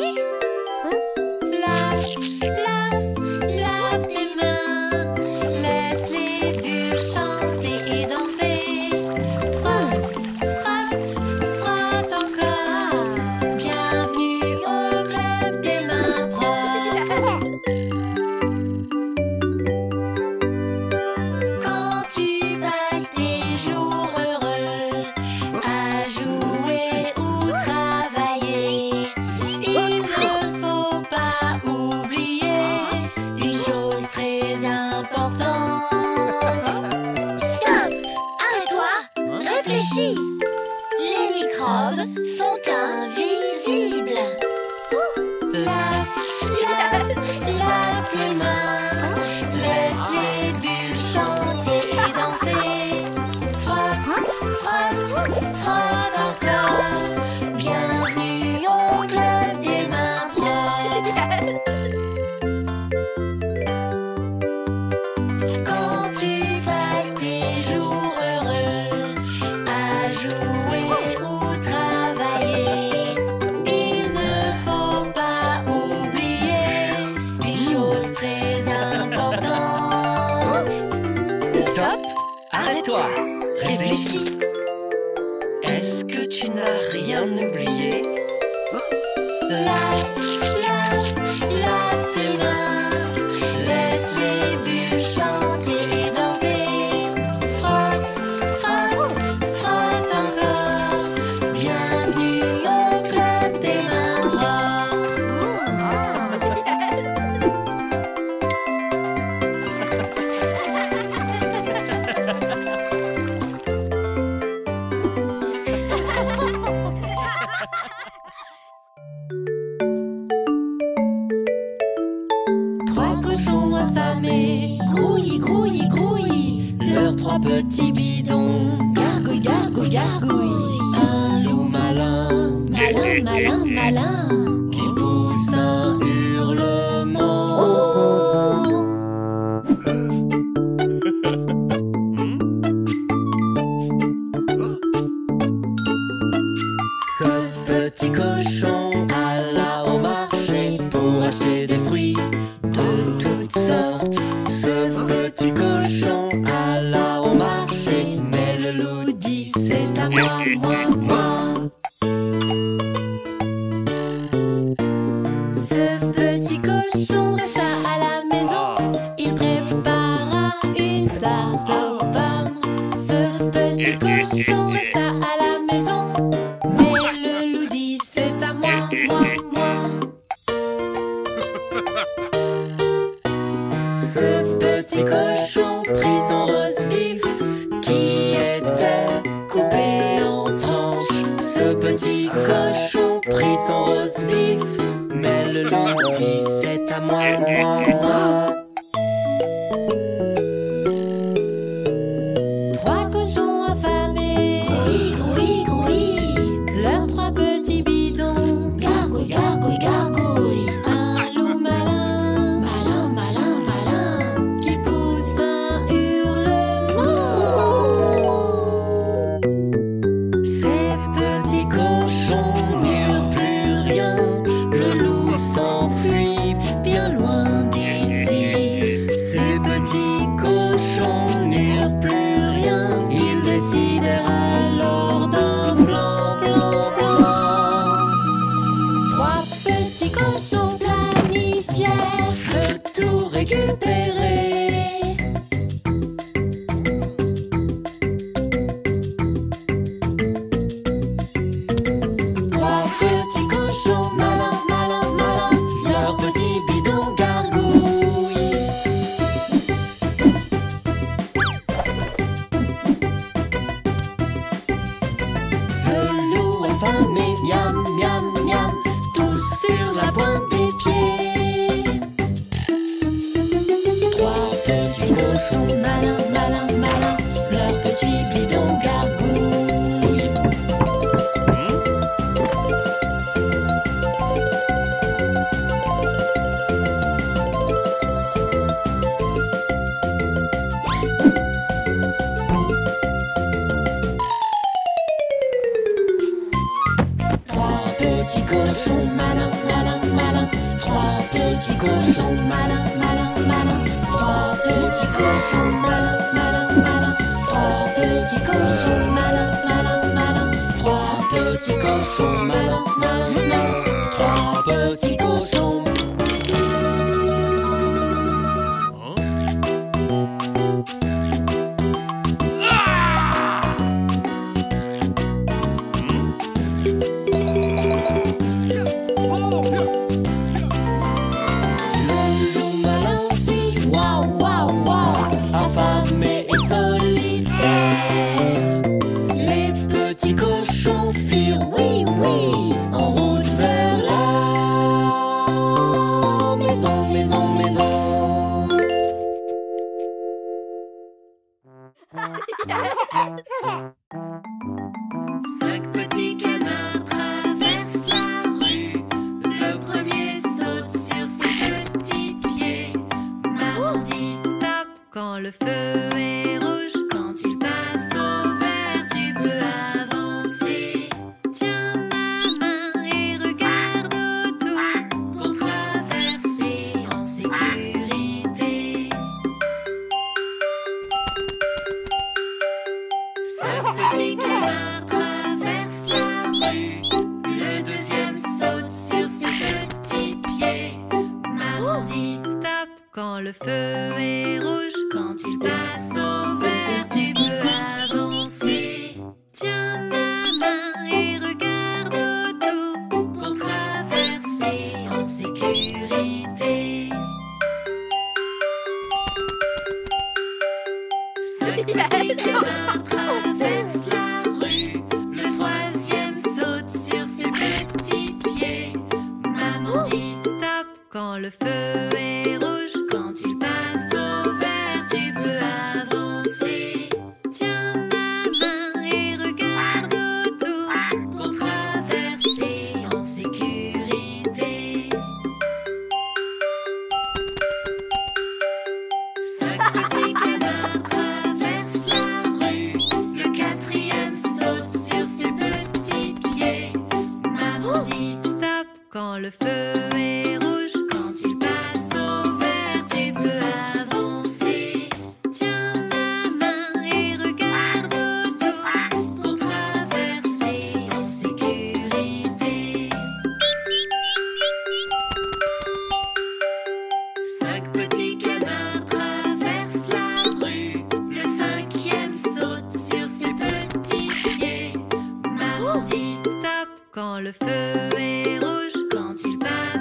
Lave, lave, lave tes mains. Laisse les bulles chanter et danser. Frotte, frotte, frotte encore. Bienvenue au club des mains propres. Quand tu passes tes jours heureux à jouer ou travailler, il ne faut pas oublier une chose très importante. Stop! Arrête-toi! Réfléchis! Les microbes sont invisibles. Lave, lave, lave tes mains. Laisse les bulles chanter et danser. Frotte, frotte, frotte encore. Bienvenue au club des mains propres. Quand tu passes tes jours heureux à jouer Réfléchis. Est-ce que tu n'as rien oublié? Lave, lave, lave tes mains. Laisse les bulles chanter et danser. Frotte, frotte, frotte encore. Bienvenue au club des mains roches. Trois cochons affamés, grouillis, grouillis, grouillis. Leurs trois petits bidons, gargouille, gargouille, gargouille. Un loup malin, malin, malin, malin, qui pousse un hurlement. Ce petit cochon alla au marché pour acheter des fruits de toutes sortes. Ce petit cochon alla au marché, mais le loup dit c'est à moi, moi, moi. Ce petit cochon resta à la maison. Il prépara une tarte aux pommes. Ce petit cochon resta à la maison. Mais le loup dit c'est à moi, moi, moi. Ce petit cochon prit son roast-beef qui était coupé en tranches. Ce petit cochon prit son roast-beef, mais le loup dit c'est à moi, moi, moi. Trois cochons affamés, grouillis, grouillis, grouillis. Leurs trois petits bidons, gargouille, gargouille, gargouille. Un loup malin, malin, malin, malin, qui pousse un hurlement. Ces petits cochons n'eurent plus rien. Le loup s'enfuit bien loin d'ici. Ces petits cochons n'eurent plus rien. Ils décidèrent alors d'un plan, plan, plan. Trois petits cochons planifièrent de tout récupérer. Trois petits cochons malins, malins, malins, leurs petits bidons gargouillent. Le loup affamé, miam, miam, miam, tous sur la pointe des pieds. Trois petits cochons Malins, malins, malins, leurs petits bidons gargouillent. Trois petits cochons malins, malins, malins. Trois petits cochons malins, malins, malins. Trois petits cochons malins, malins, malins. Trois petits cochons malins, malins, malins. Trois petits cochons malins, malins, malins. Trois petits cochons. Le loup malin fit waouh, waouh, waouh, affamé et solitaire. Les petits cochons firent oui, oui, en route vers la maison, maison, maison. Cinq petits canards traversent la rue. Le premier saute sur ses petits pieds. Maman dit stop quand le feu est rouge. Quand il passe au vert, tu peux avancer. Tiens ma main et regarde autour pour traverser en sécurité. 5 petits canards traversent la rue. Le premier saute sur ses petits pieds. Maman dit stop quand le feu est rouge. Quand il passe au vert, tu peux avancer. Tiens ma main et regarde autour pour traverser en sécurité. 5 petits canards traversent la rue. Le premier saute sur ses petits pieds. Maman dit stop quand le feu est rouge. Quand il passe au vert, tu peux avancer. Tiens ma main et regarde autour pour traverser en sécurité. petit canard traverse la rue. Le deuxième saute sur ses petits pieds. Maman dit stop quand le feu est rouge. Quand il passe au vert, tu peux avancer. Tiens ma main et regarde autour pour traverser en sécurité. 5 petits canards traversent la rue. Le troisième saute sur ses petits pieds. Maman dit stop quand le feu est rouge. Quand il passe au vert, tu peux avancer. Tiens ma main et regarde autour pour traverser en sécurité. 5 petits canards traversent la rue. Le quatrième saute sur ses petits pieds. Maman dit stop quand le feu est rouge. Quand il passe au vert, tu peux avancer. Tiens ma main et regarde autour pour traverser en sécurité. 5 petits canards traversent la rue. Le cinquième saute sur ses petits pieds. Maman dit stop quand le feu est rouge. Quand il passe